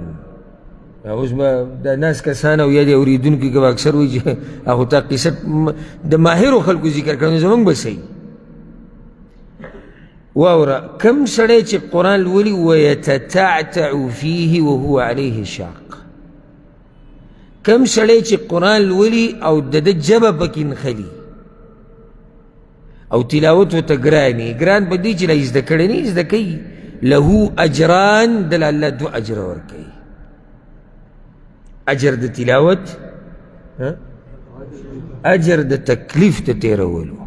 اوس به د ناس کسان او یا د اورېدونکي که به اکثر وایي چې هغو ته قصه د ماهرو خلکو ذکر کړه، نو زموږ به صحیح. واوره کم سړی چې قرآن لولي ویتتعتع فیه وهو علیه شاق، کم سړی چې قرآن لولي او د ده ژبه پکې نښلي او تلاوت ورته ګران په دې چې لا زده کړی نه، زده کوي. له اجران، دله الله 2 اجره ورکوي. اجر د تلاوت، اجر د تکلیف د تیرولو،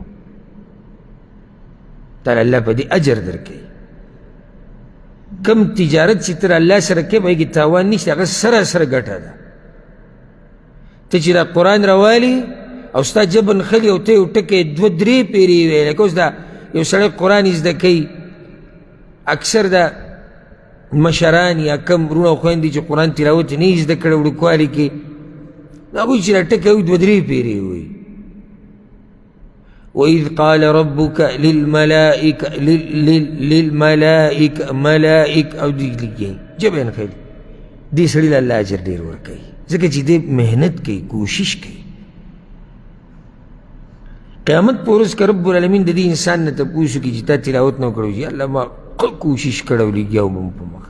تعالی الله په دې اجر درکوي. کم تجارت چې تر الله سره کوې په هغې کې تاوان نشته، هغه سره ګټه ده. ته چې دا قرآن راوالي او ستا ژبه نښلي او ته یو ټکی 2-3 پیرې ویې، لکه اوس دا یو سړی قرآن زده کوي، اکثر دا مشران یا کم وروڼه او خویندې چې قرآن تلاوت نه یې زده کړی وړوکوالي کې، نو هغوی چې دا ټکی وایي 2-3 پیرې وایي. وإذ قال ربك للملائكة ملائكة او دې لیکي ژبه یې نښلي، دې سړي له الله اجر ډېر ورکوي، ځکه چې دې محنت کوي، کوشش کوي. قیامت په ورځ که رب العالمین د دې انسان نه تپوس وکړي چې تا تلاوت نه کړی، الله ما کوشش کړی او لګیا وم په مخ.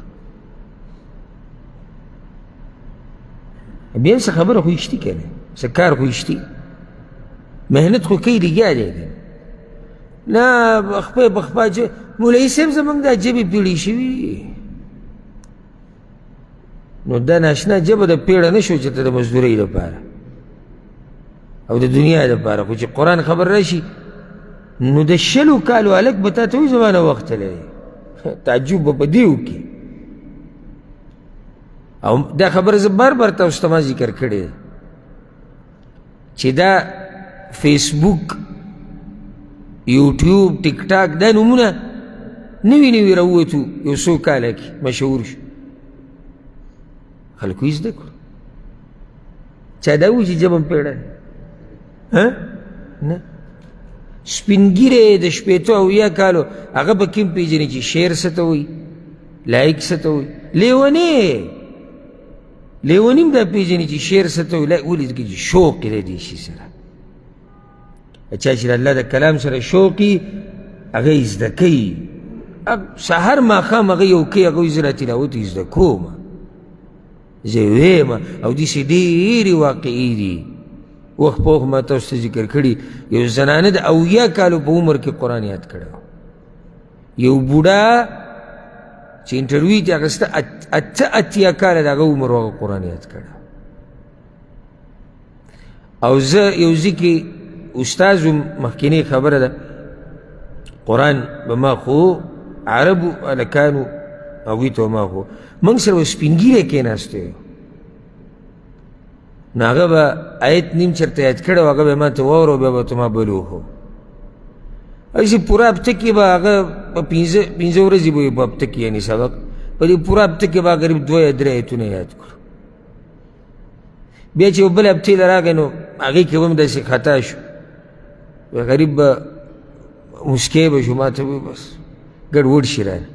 بیا څه خبره خو یشتي که نه، څه کار خو یشتي، محنت خو کوي، لګیا دی. نه بخپه مولوي صاحب زموږ دا ژبې پیړې شوي، نو دا ناشنا ژبه د پیړه نه شو چې ته د مزدورۍ دپاره او د دنیا دپاره، خو چې قرآن خبر راشي نو د 20 کالو هلک به تا ته وایي زما نه وخت لري. تعجب به په دې وکړي. او دا خبره زه بار تاسو ته ما ذکر کړې ده چې دا فیسبوک، یوټیوب، ټیک ټاک دا نومونه نوي راووتو یو څو کاله کې مشهور شو، خلکو یې زده کړو. چا دا وایي چې ژبه م پیړه نه. سپین ږیری د 80 او 70 کالو هغه به کوم پېژني چې شعر څه ته وایي، لایک څه ته وایي، لیوني هم دا پېژني چې شعر څه ته وایي. ولې ځکه چې شوق یې دی دې شي سره. چا چې د الله د کلام سره شوق یي هغه یې زده کوي، سهار ماښام هغه یو کوي، هغه وایي زه را تلاوت یې زده کوم، زه یې ویم. او داسې ډېرې واقعې دي. وخت په وخت ما تاسو ته ذکر کړي، یو زنانه د 80 کالو په عمر کې قرآن یاد کړی و. یو بوډا چې انټرویو یې اخیسته 80 کاله د هغه عمر و، هغه قرآن یاد کړی. او زه یو ځای کې استاذ مخکینی خبره ده، قرآن به ما خو عربو هلکانو هغوی ته ما خو موږ سره به سپین ږیری کېناستی و نو هغه به آیت نیم چېرته یاد کړی و هغه به یې ما ته واوره بیا به ته ما بلوخو هسې پوره هفته کې به هغه په پنځه ورځې به وي په هفته کې یعنې سبق په دې پوره هفته کې به قریب 2 یا 3 آیتونه یاد کړو بیا چې یو بل هفتې له راغی نو هغې کې به هم داسې خطا شو غریب به مسکی به شو ما ته به بس ګډوډ شي رانه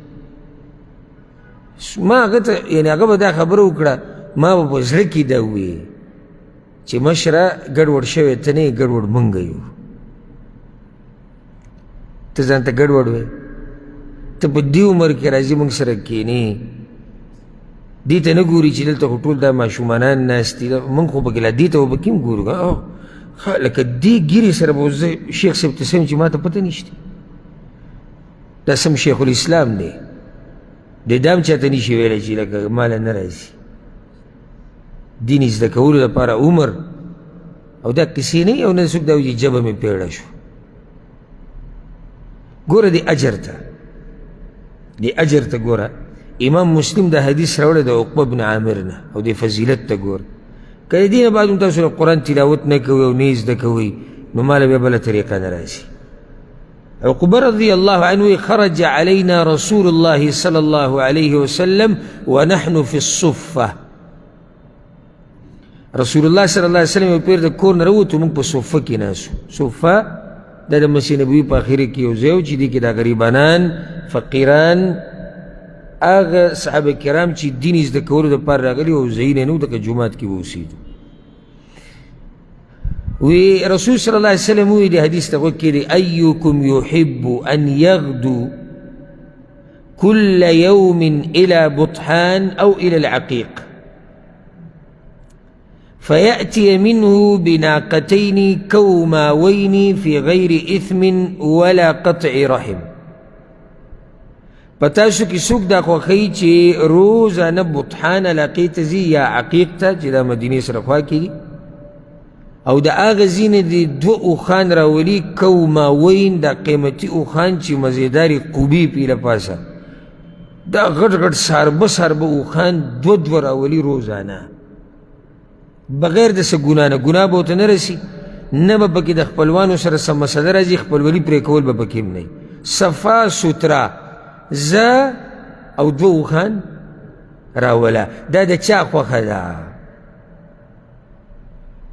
ما هغه ته یعنې هغه به دا خبره وکړه ما به په زړه کې دا وویې چې مشره ګډوډ شوی ته نه یې ګډوډ مونږ یو ته ځان ته ګډوډ وې ته په دې عمر کې راځي مونږ سره کښېنې دې ته نه ګوري چې دلته خو ټول دا ماشومانان ناست دي مونږ خو پکې لا دې ته به پکې هم ګورو لکه دې ګیرې سره به زه شیخ صاحب ته سم چې ما ته پته نشته دا سم شیخ الاسلام دی دی دا هم چاته نشي ویلی چې لکه ماله نه راځي دین زده کولو لپاره عمر او دا کیسې نه او نه څوک دا وایي جبه مې پیړه شو ګوره دې اجر ته ګوره امام مسلم دا حدیث راوړی د عقبه بن عامر نه او دې فضیلت ته ګوره که د دې نه بعد هم تاسو له قرآن تلاوت نه کوئ او نه یې زده کوئ نو ماله بیا بله طریقه نه راځي عقبه رضی الله عنه خرج علينا رسول الله صلى الله عليه وسلم ونحن في الصفه رسول الله صلی الله علیه وسلم یو پیر د کور نه راووتو موږ په صفه کې ناستو صفه دا د مسجد نبوي په اخره کې یو ځای و چې دې کې دا غریبانان فقیران هغه صحابه کرام چې دین زده کولو دپاره راغلي او ځایونه نه و دغه جومات کې به اوسېدو وی رسول صلی الله علیه وسلم وی دې حدیث ته غوږ کېږدئ ایکم یحب ان یغدو کل یوم الى بطحان او الى العقیق فيأتي منه بناقتين كوماوين في غير إثم ولا قطع رحم پتاسو کی سوک دا خوخی چی روزانه بطحان علاقی تزی یا عقیق تا چی دا مدینه سر خواه کی او دا آغازین دی 2 اوخان راولی کوماوین دا قیمتی اوخان چی مزیداری قوبی پیل پاسا دا غٹ ساربه اوخان 2 راولی روزانه بغیر د څه ګناه نه ګناه به ورته نه رسي نه به پکې د خپلوانو سره څه مسله راځي خپلولي پرې کول به پکې هم نه صفا سوتره زه او 2 اوښان راوله دا د چا خوښه ده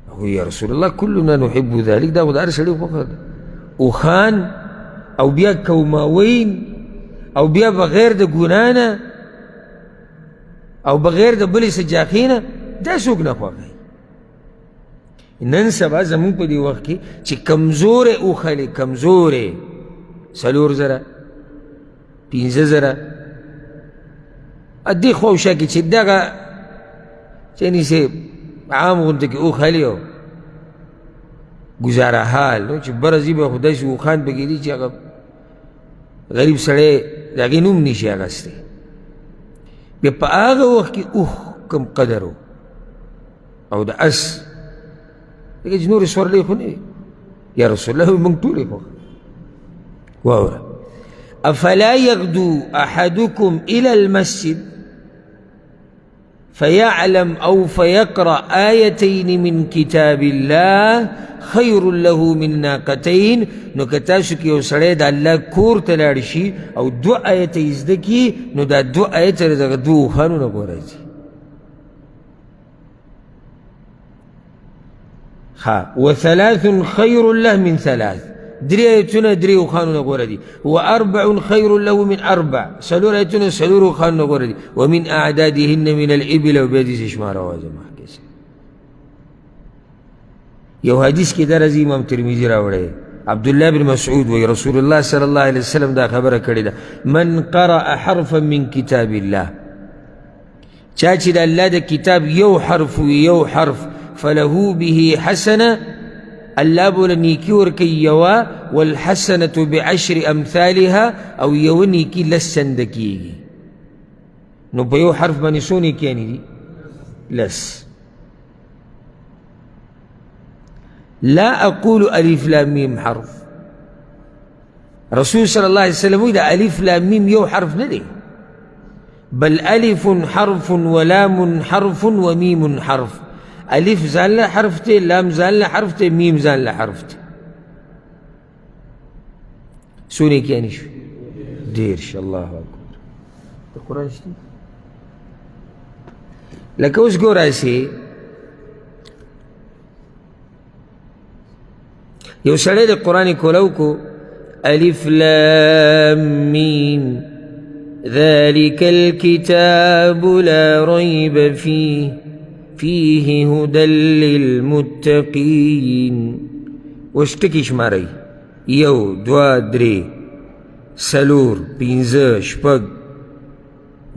هو یا رسول الله كلنا نحب ذلك دا خو د هر سړي خوښه ده اوښان او بیا کوماوین او بیا بغیر د ګناه نه او بغیر د بلې څه جاخې نه دا څوک نه خوښوي نن سبا زمونږ په دې وخت کې چې کمزورې اوښلې کمزورې 4,000 5,000 دې خواوشا کې چې دغه چې نیسې عام غونته کې اوښلې او ګزاره حال نو چې بره ځي به خو داسې اوښان پکې دي چې هغه غریب سړی د هغې نوم نشي اخیستی بیا په هغه وخت کې اوښ کم قدر و او د اس دغه چې نورې سورلۍ خو نه وي یا رسول الله موږ ټولې خوښ واوره افلا يغدو احدكم الى المسجد فيعلم او فيقرأ آيتين من كتاب الله خير له من ناقتين نو که تاسو کې یو سړی د الله کور ته لاړ شي او 2 آیته یې زده کړي نو دا 2 آیته دغه 2 اوښانو نه غوره دي وثلاث خير له من 3 3 آیتونه 3 اوښانو نه غوره دي و4 خير له من 4 4 آیتونه 4 اوښانو نه غوره دي ومن اعدادهن من الابل او بیا داسې شماره وه زما کیسه یو حدیث کې دا راځي امام ترمذي راوړی عبدالله بن مسعود وی رسول الله صلی الله علیه وسلم دا خبره کړې ده من قرأ حرفا من کتاب الله چا چې د الله د کتاب یو حرف یو حرف فله به حسنه الله بوله نیکي ورکوي یوه والحسنة بعشر امثالها او یوه نیکي 10 چنده کیږي نو په یو حرف باندې څو نیکیانې دي 10 لا اقول الف لام میم حرف رسول صلی الله علیه وسلم وی دا الف لام میم یو حرف نه دی بل الف حرف ولام حرف وميم حرف. الف ځان له حرف ته، لام ځان له حرف ته، میم ځان له حرف ته. سونی کې نشو دېرش. الله اکبر. د قرآن شته لکه اوس ګوره سي یو سړی د قرآن کولو کو الف لام میم ذلك الكتاب لا ريب فيه هدى للمتقين. وشتکی شماری یو دوا درې څلور پنځه شپږ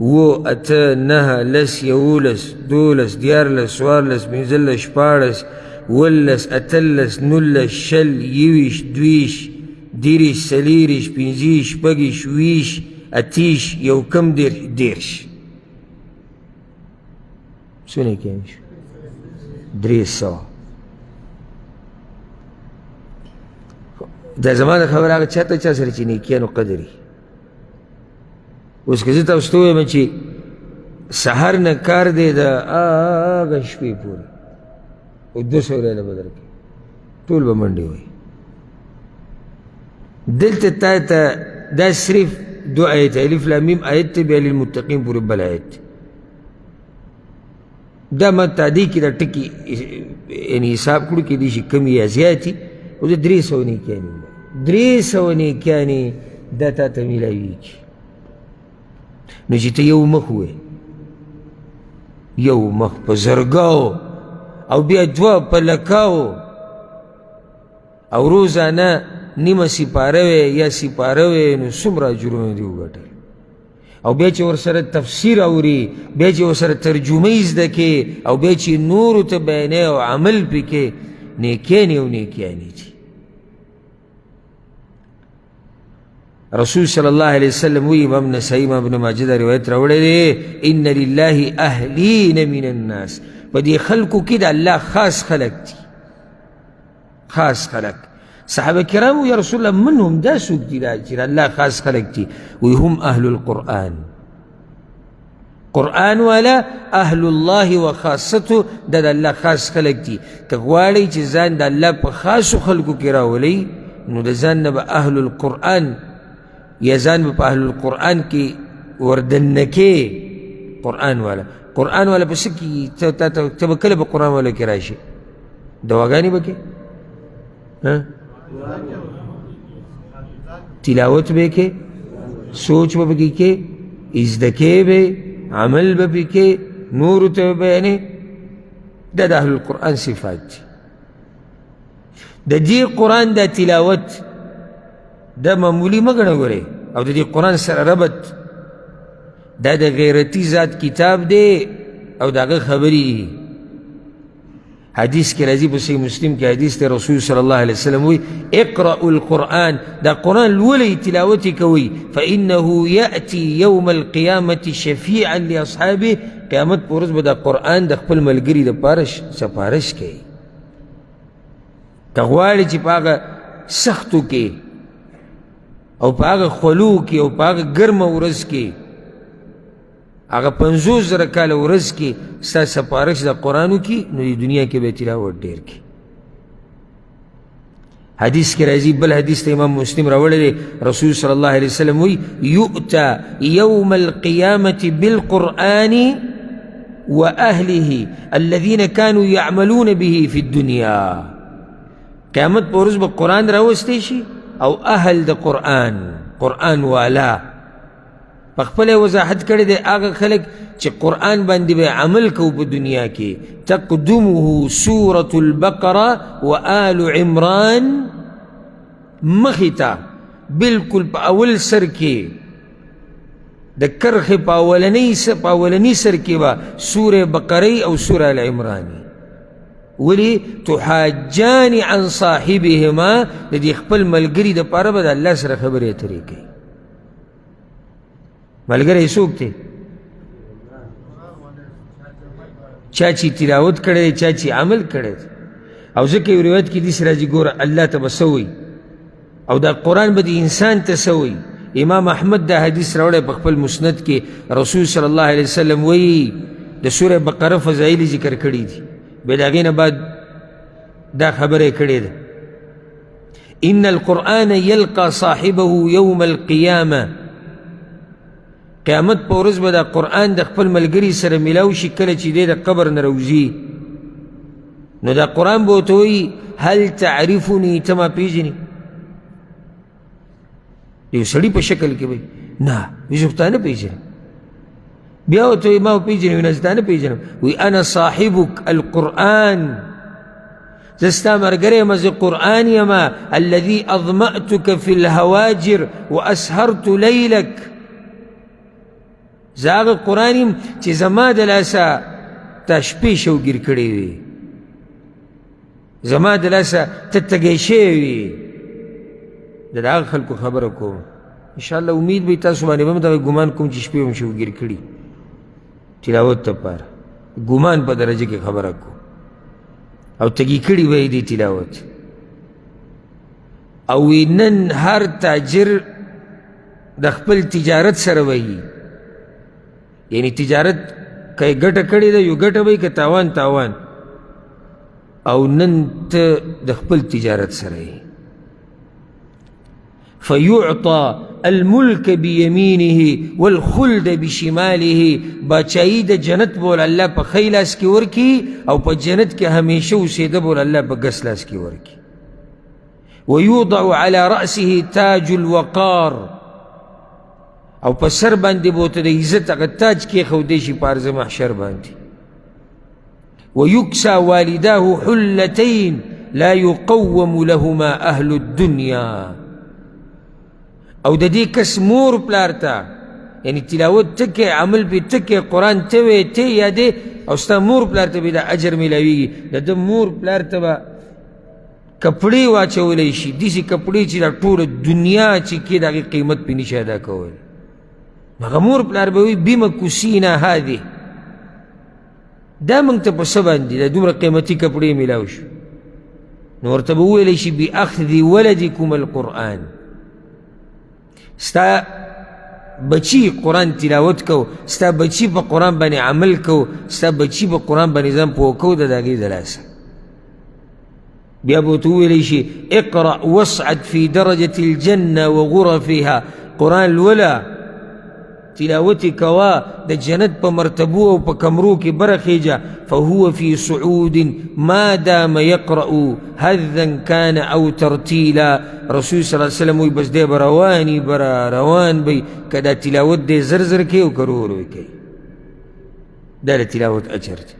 اووه اته نهه لس یولس دولس دیارلس څوارلس پنځلس شپاړس اوولس اتلس نولس شل یویشت دویشت دېرش څلېرش پنځه شپږ ویشت اتیش یو کم دېرش. څونه کېږي؟ 300. دا زما د خبره هغه چاته چا سره چې نیکیانو قدر وي. اوس که زه تاسو ته ووایم چې سهار نه کار دی د هغه شپې پورې او 200 ریاله به درکړي، ټول به منډې وایي. دلته تا ته دا صرف دو آیت الف لام میم آیت ته بیا للمتقین پورې بل آیت دا ما تعدی کې دا ټکي یعنی حساب کړو کېدای شي کم یا زیات وي او د 300 نیکیانې 300 نیکیانې دا تا ته میلاویږي. نو چې ته یو مخ وې یو مخ په زرګاو او بیا دوه په لکاو او روزانه نیمه سپاره وې یا سپاره وې نو څومره اجرونه دې وګټل. او بیا چې ورسره تفسیر اوري، بیا چې ورسره ترجمه یې زده کې او بیا چې نورو ته بیانې او عمل پې کې نیکیانې او نیکیانې دي. رسول صلی الله علیه وسلم وی امام نسائی امام ابن ماجه دا روایت راوړی دی ان لله اهلین من الناس. په دې خلکو کې د الله خاص خلک دي، خاص خلک. صحابه کرام یا رسول الله منهم دا څوک دي چې الله خاص خلک دي؟ وی هم اهل القرآن. قرآن والا اهل الله و خاصته دا د الله خاص خلک دي. که غواړئ چې ځان د الله په خاصو خلکو کې راولئ نو د ځان نه به اهل القرآن یا ځان به په اهل القرآن کې وردننه کې. قرآن والا په څه کې ته به کله په قرآن والا کې راشي؟ دواګانې به کې تلاوت به کې، سوچ به پکې کې، ازده کې به، عمل به پکې کې، نورو ته به بیانې. دا د اهل القرآن صفات دي. د دې قرآن دا تلاوت دا معمولی مه ګڼه ګورئ او د دې قرآن سره ربط دا د غیرتي ذات کتاب دی او د هغه خبرې دي. حدیث کې راځي په صحیح مسلم کې حدیث دی رسول صلی الله علیه وسلم وی اقرأوا القرآن، دا قرآن لولئ تلاوت کوي فإنه یأتی یوم القیامة شفیعا لاصحابه. قیامت په ورځ به دا قرآن د خپل ملګري دپاره سپارش کوي. که غواړې چې په هغه سختو کې او په هغه خولو کې او په هغه ګرمه ورځ کې هغه 50,000 کاله ورځ کې ستا سپارش د قرآن وکړي نو د دنیا کې به تلاوت ډېر کړي. حدیث کې راځي بل حدیث ته امام مسلم راوړی دی رسول صلی الله علیه وسلم وی یؤتى یوم القیامة بالقرآن وأهله الذين كانوا يعملون به في الدنيا. قیامت په ورځ به قرآن راوستی شي او اهل د قرآن والا. په خپله وضاحت کړی دی هغه خلک چې قرآن باندې به عمل کو په دنیا کې. تقدمه سورة البقرة وآل عمران مخې ته بلکل په اول سر کې د کرخې په اولني سر کې به سورة بقرې او سورة العمراني. ولی تحاجان عن صاحبهما د دې خپل ملګري دپاره به د الله سره خبرې اترې کوي. ملګری څوک دی؟ چا چې تلاوت کړی دی، چا چې عمل کړی دی. او ځکه یو روایت کې داسې راځي ګوره الله ته به څه وایي او دا قرآن به د انسان ته څه وایي امام احمد دا حدیث راوڑے پا خپل مسند کے رسول صلی اللہ علیہ وسلم وی دا سورہ بقرہ فضائل ذکر کری دی بیداغین بعد دا خبر کری دا ان القرآن یلقى صاحبه یوم القیامة قیامت پا ورځ به دا قرآن دا خپل ملګری سره ملاو شي کله چې دی دا قبر نه روزي نو دا قرآن به ورته وایي هل تعرفني ته ما پیژنې یو سړي په شکل کې وایي نه یوسف تا نه پیژنم بیا ورته وایي ما پیژنې نه زه تا نه پیژنم وایي انا صاحبک القرآن زه ستا ملګری یم زه قرآن یمه الذي اظمأتک فی الهواجر واسهرت لیلک زه هغه قرآن یم چې زما د لاسه تا شپې شوګیر کړې وي زما د لاسه ته تږی شوی وي د هغه خلکو خبره کوم انشاءالله امید به تاسو باندې به هم دغه ګمان کوم چې شپې هم شوګیر کړي تلاوت لپاره ګمان په درجه کې خبره کوم او تږي کړي به یې دې تلاوت او نن هر تاجر د خپل تجارت سره وایي یعنی تجارت که ګټه کړې ده یو ګټه به یې که تاوان تاوان او نن ته د خپل تجارت سره یې فیعطى الملک بیمینه والخلد بشماله باچایی د جنت بول الله په ښی لاس کې ورکي او په جنت کې همیشه اوسېده بول الله په ګس لاس کې ورکي ویوضع على رأسه تاج الوقار او په سر باندې به ورته د عزت هغه تاج کېښودی شي په عرض محشر باندې ویکسى والداه حلتین لا یقوم لهما اهل الدنیا او د دې کس مور پلار ته یعنی تلاوت ته کې عمل پې ته کې قرآن ته وې ته یادې او ستا مور پلار ته به دا اجر میلاویږي د ده مور پلار ته به کپړې واچولی شي داسې کپړې چې دا ټوله دنیا چې کې د هغې قیمت پې نشي ادا کول هغه مور پلار به وي بیم کوسینا هذه دا موږ ته په څه باندې دا دومره قیمتي کپړې میلاو شو نو ورته به وویلی شي باخذ ولدکم القرآن ستا بچی قرآن تلاوت کو ستا بچی په قرآن باندې عمل کو ستا بچی په قرآن باندې ځان پوه کو د هغې د لاسه بیا به ورته وویلی شي اقرأ واصعد في درجة الجنة وغرفها قرآن لولا تلاوتی کوا د جنت په مرتبو او په کمرو کې برخیجه فهو في صعود ما دام يقرأ هذا كان او ترتیلا رسول صلی الله علیه وسلم وی بس دی به رواني برا روان بی که دا تلاوت دی زر زر کوي او که ورو ورو کوي دا د تلاوت اجر دی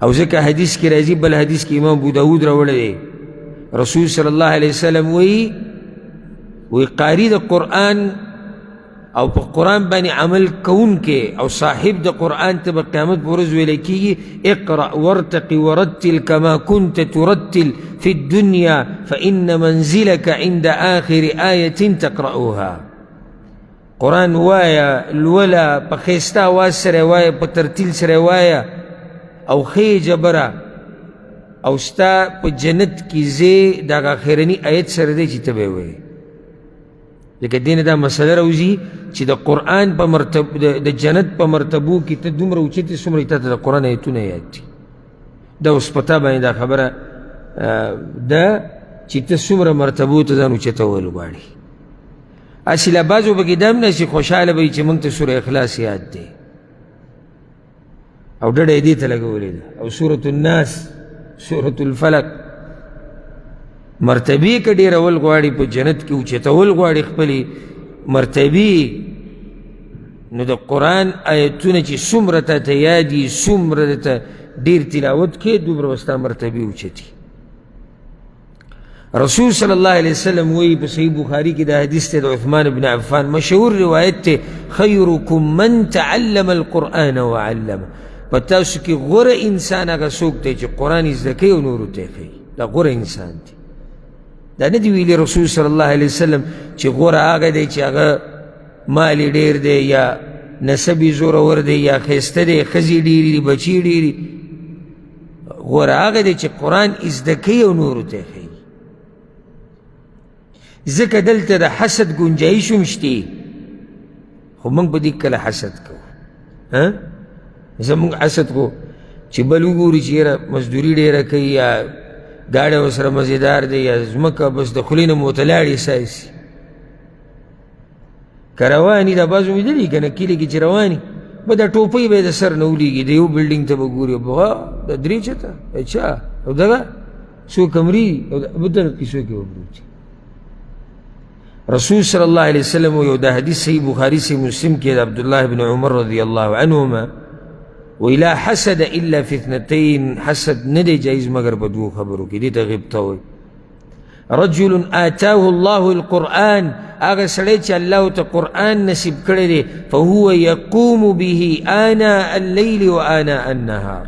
او ځکه حدیث کې راځي بل حدیث کې امام ابو داود راوړی دی رسول صلی الله علیه وسلم وی قاری د قرآن او په قرآن باندې عمل کوونکې او صاحب د قرآن ته به قیامت په ورځ ویلی کېږي اقرأ وارتق ورتل كما كنت ترتل في الدنيا فإن منزلك عند آخر آية تقرأها قرآن وایا لولا په ښایسته اواز سره وایا په ترتیل سره وایا او ښې جبره او ستا په جنت کې ځای د هغه اخرني آیت سره دی چې ته به یې وایې ځکه دې نه دا مسله راوځي چې د قرآن په مرتبه د جنت په مرتبو کې ته دومره اوچتې څومره تا ته د قرآن ایتونه یاد دي دا اوس په تا باندې دا خبره ده چې ته څومره مرتبو ته ځان اوچتول غواړي هسې لا بعضو پکې دا هم نه چې خوشحاله به وي چې موږ ته سوره اخلاص یاد دی او ډډه یې دې ته لګولې ده او سورة الناس سورة الفلق مرتبی که ډیرول غواړي په جنت کې اوچتول غواړي خپلې مرتبی نو د قرآن آیتونه چې څومره تا ته یاد وي څومره درته ډېر تلاوت کې دومره به ستا مرتبې اوچتي رسول صلی الله علیه وسلم وی په صحیح بخاری کې دا حدیث ته د عثمان بن عفان مشهور روایت ته خیرکم من تعلم القرآن وعلمه په تاسو کې غوره انسان هغه څوک دی چې قرآن یې زده کوي او نورو ته یې ښیي دا غوره انسان دی دا نه دی ویلي رسول صلی الله علیه وسلم چې غوره هغه دی چې هغه مال یې ډېر دی یا نسب یې زورور دی یا ښایسته دی ښځې ډېرې دي بچي ډېرې غوره هغه دی چې قرآن یې زده کوي او نورو ته یې ښیي ځکه دلته د حسد ګنجایش هم شته، خو موږ به دې کله حسد کوو. زموږ حسد خو چې بل وګوري چې یاره مزدوري ډېره کوي یا ګاډی ورسره مزېدار دی یا ځمکه بس د خولې نه مو ورته لاړې سایسي. که رواني دا بعضو مې لیدلي که نه کلي کې چې رواني به دا ټوپۍ به یې د سر نه ولیږي، د یو بلډینګ ته به ګوري دا درې چته اچھا او دغه څو کمرې او دغه کیسو کې وګوري. رسول صلی الله علیه وسلم یو دا حدیث صحیح بخاري صحیح مسلم کې د عبدالله بن عمر رضی الله عنهما وی لا حسد الا فی اثنتین، حسد نه دی جایز مگر په دوو خبرو کې، دې ته غبطه وایي. رجل آتاه الله القرآن، هغه سړی چې الله ته قرآن نصیب کړی دی، فهو یقوم به آناء اللیل و آناء النهار،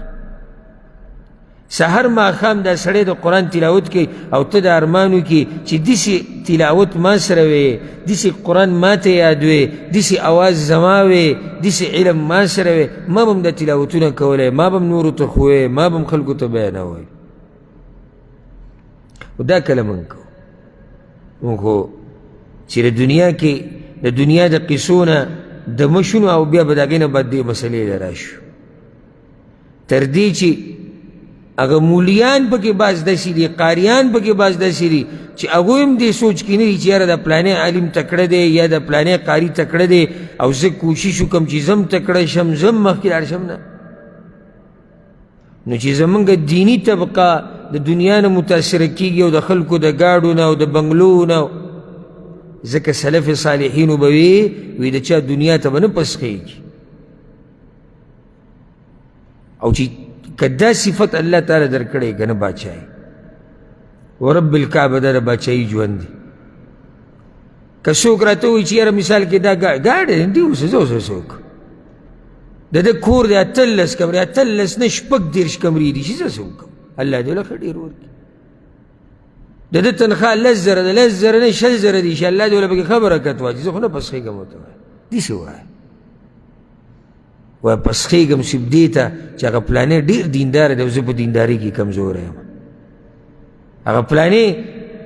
سحر ماښام دا سړی د قرآن تلاوت کوي او ته د ارمانو کې چې داسې تلاوت ما سره وې، داسې قرآن ما ته یاد وې، داسې اواز زما وې، داسې علم ما سره وې، ما به هم دا تلاوتونه کولی، ما به هم نورو ته ښوی، ما به هم خلکو ته بیانوی. و دا کله من کوو مونږ خو چې د دنیا کې د دنیا د قصو نه د مشونو او بیا به د هغې نه بعد دې مسلې له راشو، تر دې چې هغه مولیان پکې باز داسې دي، قاریان پکې باز داسې دي چې هغوی هم دې سوچ کې نه دي چې یاره د پلانې عالم تکړه دی یا د پلانې قاري تکړه دی او زه کوشش وکړم چې زم تکړه شم، زم مخکې لاړ شم. نه، نو چې زمونږ دیني طبقه د دنیا نه متاثره کېږي او د خلکو د ګاډو نه او د بنګلو نه، ځکه سلف صالحینو به وی د چا دنیا ته به نه پسخېږي. او چې که دا صفت الله تعالی در کړی که نه باچایي ورب الکعبه دا د باچایي ژوند دی. که څوک راته وایي چې یاره مثال کې دا ګاډی دی اوس زه اوس څوک د ده کور دی 18 کمرې 18 نه 36 کمرې دي چې زه څه وکړم، الله دې له ښه ډېر ورکړي. د ده تنخوا 10,000 ده 10,000 نه 20,000 دي چې الله دې له پکې ښه برکت واچي، زه خو نه پسخېږم ورته وایه داسې وایه وایه پسخېږم صرف دې ته چې هغه پلانې ډېر دینداره دی او زه په دیندارۍ کې کمزوری یم. هغه پلانې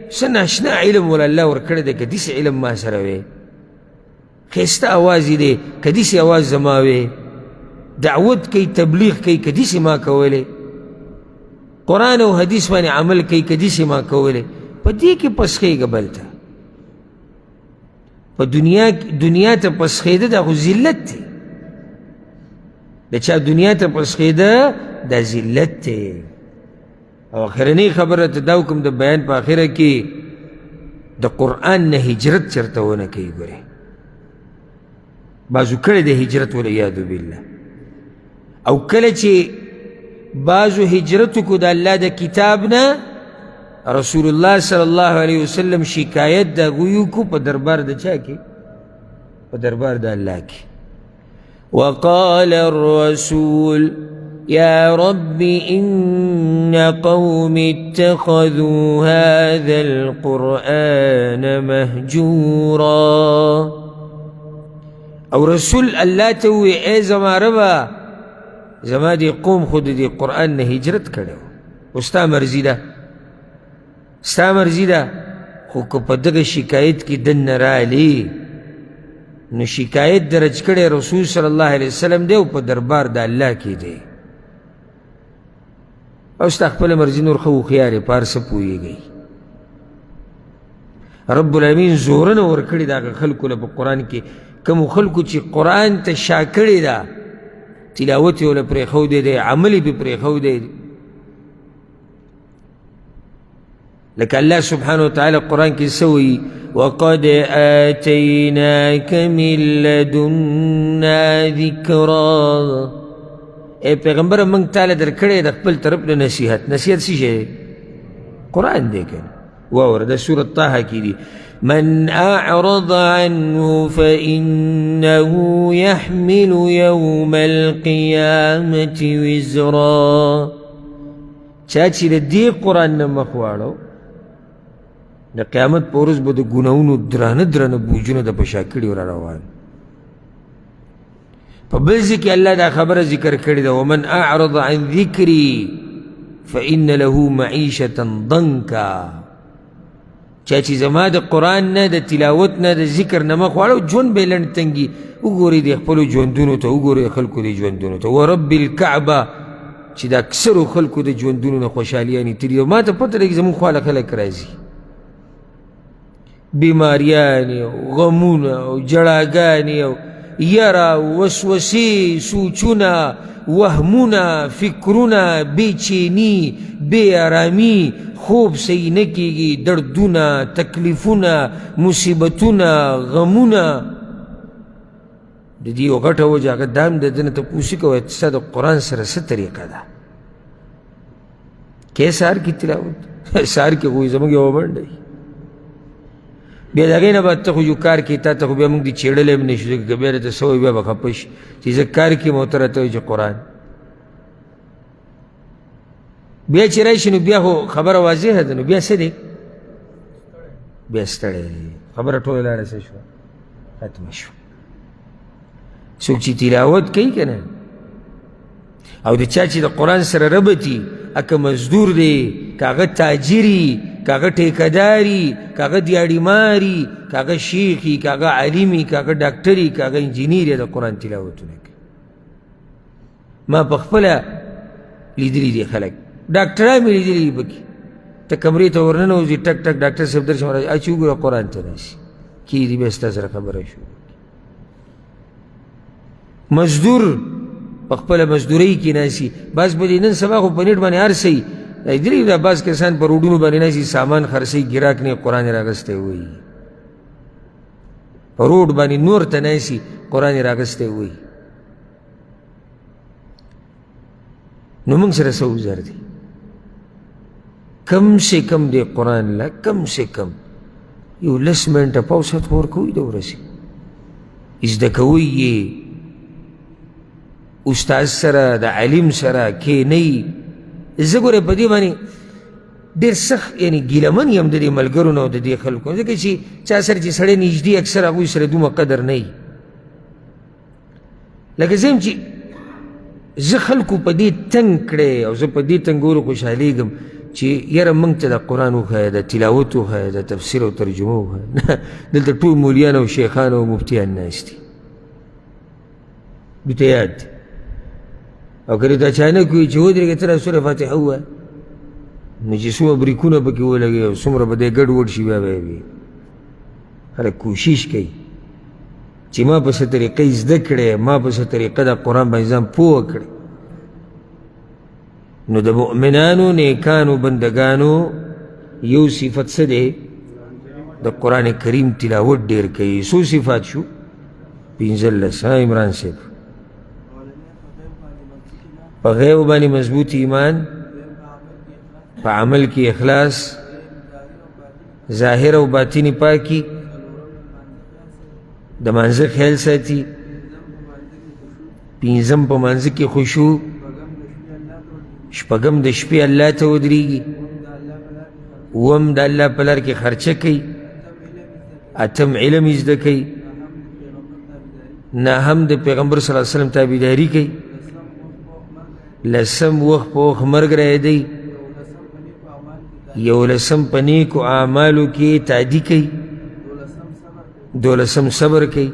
څه ناشنا علم ولا الله ورکړی دی، که داسې علم ما سره وی، ښایسته اواز یې دی، که داسې اواز زما وی، دعوت کوي تبلیغ کوي که داسې ما کولی، قرآن او حدیث باندې عمل کوي که داسې ما کولی، په دې کې پسخېږه. بل ته په دنیا ته پسخېده دا خو ذلت دی، د چا دنیا ته پسخېده دا ذلت دی. او آخرنۍ خبره ته دا وکړم د بیان په آخره کې د قرآن نه هجرت چېرته ونه کوي. ګورې بعضو کړی د هجرت والعیاذ بالله، او کله چې بعضو هجرت وکړو د الله د کتاب نه، رسول الله صلی الله علیه وسلم شکایت د هغوی وکړو په دربار د چا کې؟ په دربار د الله کې. وقال الرسول يا رب إن قوم اتخذوا هذا القرآن مهجورا. او رسول الله ته ووی ای زما ربه زما دې قوم خو د دې قرآن نه هجرت کړی و، ستا مرضي ده ستا مرضي ده، خو که په دغه شکایت کې دننه رالي نو شکایت درج کړی رسول صلی الله علیه وسلم دی او په دربار د الله کې دی، او ستا خپله مرضي نور ښه هوښیار یې په هر څه پوهېږئ. رب العالمین زورنه ورکړې ده هغه خلکو له په قرآن کې، کومو خلکو چې قرآن ته شا کړې ده، تلاوت یې وله پرېښودی دی، عمل یې پې پرېښودی دی. لکه الله سبحانه وتعالی قرآن کې څه وایي؟ وقد آتیناک من لدنا ذکرا. ای پیغمبره موږ تاله در کړی د خپل طرف نه نصیحت. نصیحت څه شی؟ قرآن دی که نه؟ واوره دا سورة طه کې دي من أعرض عنه فإنه يحمل يوم القيامة وزرا. چا چې د دې قرآن نه مخ واړو د قیامت په ورځ به د ګناهونو درانه درانه بوجونه د په شا کړي ور روان. په بل ځای کې الله دا خبره ذکر کړې ده ومن أعرض عن ذکري فإن له معیشة ضنکا. چا چې زما د قرآن نه د تلاوت نه د ذکر نه مخ واړو ژوند به یې لنډ تنګي. وګورئ د خپلو ژوندونو ته، وګورئ خلکو د ژوندونو ته. ورب الکعبه چې د اکثرو خلکو د ژوندونو نه خوشحالیانې تېري. او ما ته پته لګي زمونږ خواله خلک راځي، بیماریانې او غمونه او جړاګانې او یره وسوسې سوچونه وهمونه فکرونه بېچیني بې ارامي خوب صحیح نه کېږي دردونه تکلیفونه مصیبتونه غمونه. د دې یو غټه وجه هغه دا هم د ده نه تپوس کوئ ستا د قرآن سره څه طریقه ده. کې سهار کې تلاوت سهار کې خو زموږ یوه منډه وي. بیا د هغې نه بعد ته خو یو کار کوې تا ته خو بیا موږ دې چېړلی هم نه شو ځکه که بیا راته څه وایي بیا به خفه شي چې زه کار کې او ته راته وایي چې قرآن. بیا چې راشي نو بیا خو خبره واضحه ده، نو بیا څه دی بیا ستړی دی، خبره ټوله لاړه څه شوه ختمه شوه. څوک چې تلاوت کوي که نه او د چا چې د قرآن سره ربطي اکه مزدور دی که هغه تاجري که هغه ټیکهداري که هغه دیاړیماري که هغه شیخي که هغه عالمي که هغه ډاکټري که هغه انجینیر یې د قرآن تلاوتونه کوي. ما په خپله لیدلي دي خلک ډاکټران مې لیدلي دي پکې ته کمرې ته ورننوځي ټک ټک ډاکټر صاحب درشم چې وګوره قرآن ته راشي کېدي بیا ستا سره خبره شو. مزدور په خپله مزدورۍ کې ناسي. بعض به نن سبا خو په نیټ باندې هر څه درې دا بعض کسان په روډونو باندې ناسي سامان خرڅوي ګراک نه قرآن یې راغستی وایي. په روډ باندې نور ته ناسي قرآن یې راغستی وایي. نو موږ سره څه وزر دی؟ کم سے کم دی قرآن له کم سے کم یو لس منټه پوسط خو ورکوئ د ورځې زده کوئ یې استاد سره د عالم سره کښېنئ. زه ګوره په دې باندې ډېر سخت یعنې ګیلمن یم د دې ملګرو نه او د دې خلکو ځکه چې چا سره چې سړی نږدې اکثر هغوی سره دومره قدر نه وي. لکه زه یم چې زه خلکو په دې تنګ کړی او زه په دې تنګولو خوشحالېږم چې یاره موږ ته د قرآن وښایه د تلاوت وښایه د تفسیر او ترجمه وښایه. دلته ټول مولیان او شیخان او مفتیان ناست دي دوی ته یاد دي. او که راته اچانک وي چې ودرېږه ته را سوره فاتحه ووایه نو چې څومره بریکونه پکې ولګوي او څومره به دی ګډ وډ شي بیا به یې وي. خلک کوشش کوي چې ما په څه طریقه زده کړی ما په څه طریقه د قرآن باندې ځان پوه کړی. نو د مؤمنانو نیکانو بندګانو یو صفت څه دی؟ د قرآن کریم تلاوت ډېر کوي. څو صفات شو؟ 15 عمران صاحب. په غیب باندې مضبوط ایمان، په عمل کې اخلاص، ظاهر او باطنی پاکی، د مانځه خیال ساتي، پنځم په مانځه کې خشوع، شپږم د شپې الله ته ودرېږي، اووم د الله په لار کې خرچه کوي، اتم علم زده کوي، نهم د پیغمبر صلی الله علیه وسلم تابعداري کوي، لسم وخت په وخت مرګ رایادوي، یولسم په نیکو اعمالو کې تعدي کوي، دولسم صبر کوي،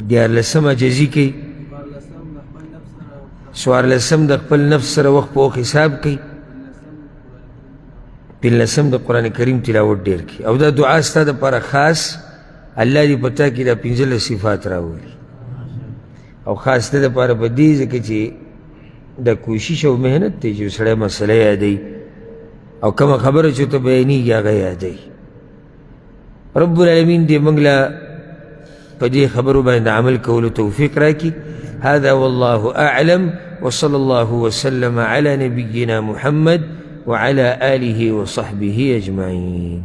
دیارلسم عجزي کوي، څوارلسم د خپل نفس سره وخت په وخت حساب کوي، پنځلسم د قرآن کریم تلاوت ډېر کوي. او دا دعا ستا دپاره خاص الله دې په تا کې دا 15 صفات راولي او خاص ته دپاره په دې ځکه چې د کوشش او محنت دی چې سړی مسله یادوي او کومه خبره چې ورته بیانېږي هغه یادوي. رب العالمین دې موږ له په دې خبرو باندې عمل کولو توفیق راکړي. هذا والله أعلم وصلى الله وسلم على نبينا محمد وعلى آله وصحبه أجمعين.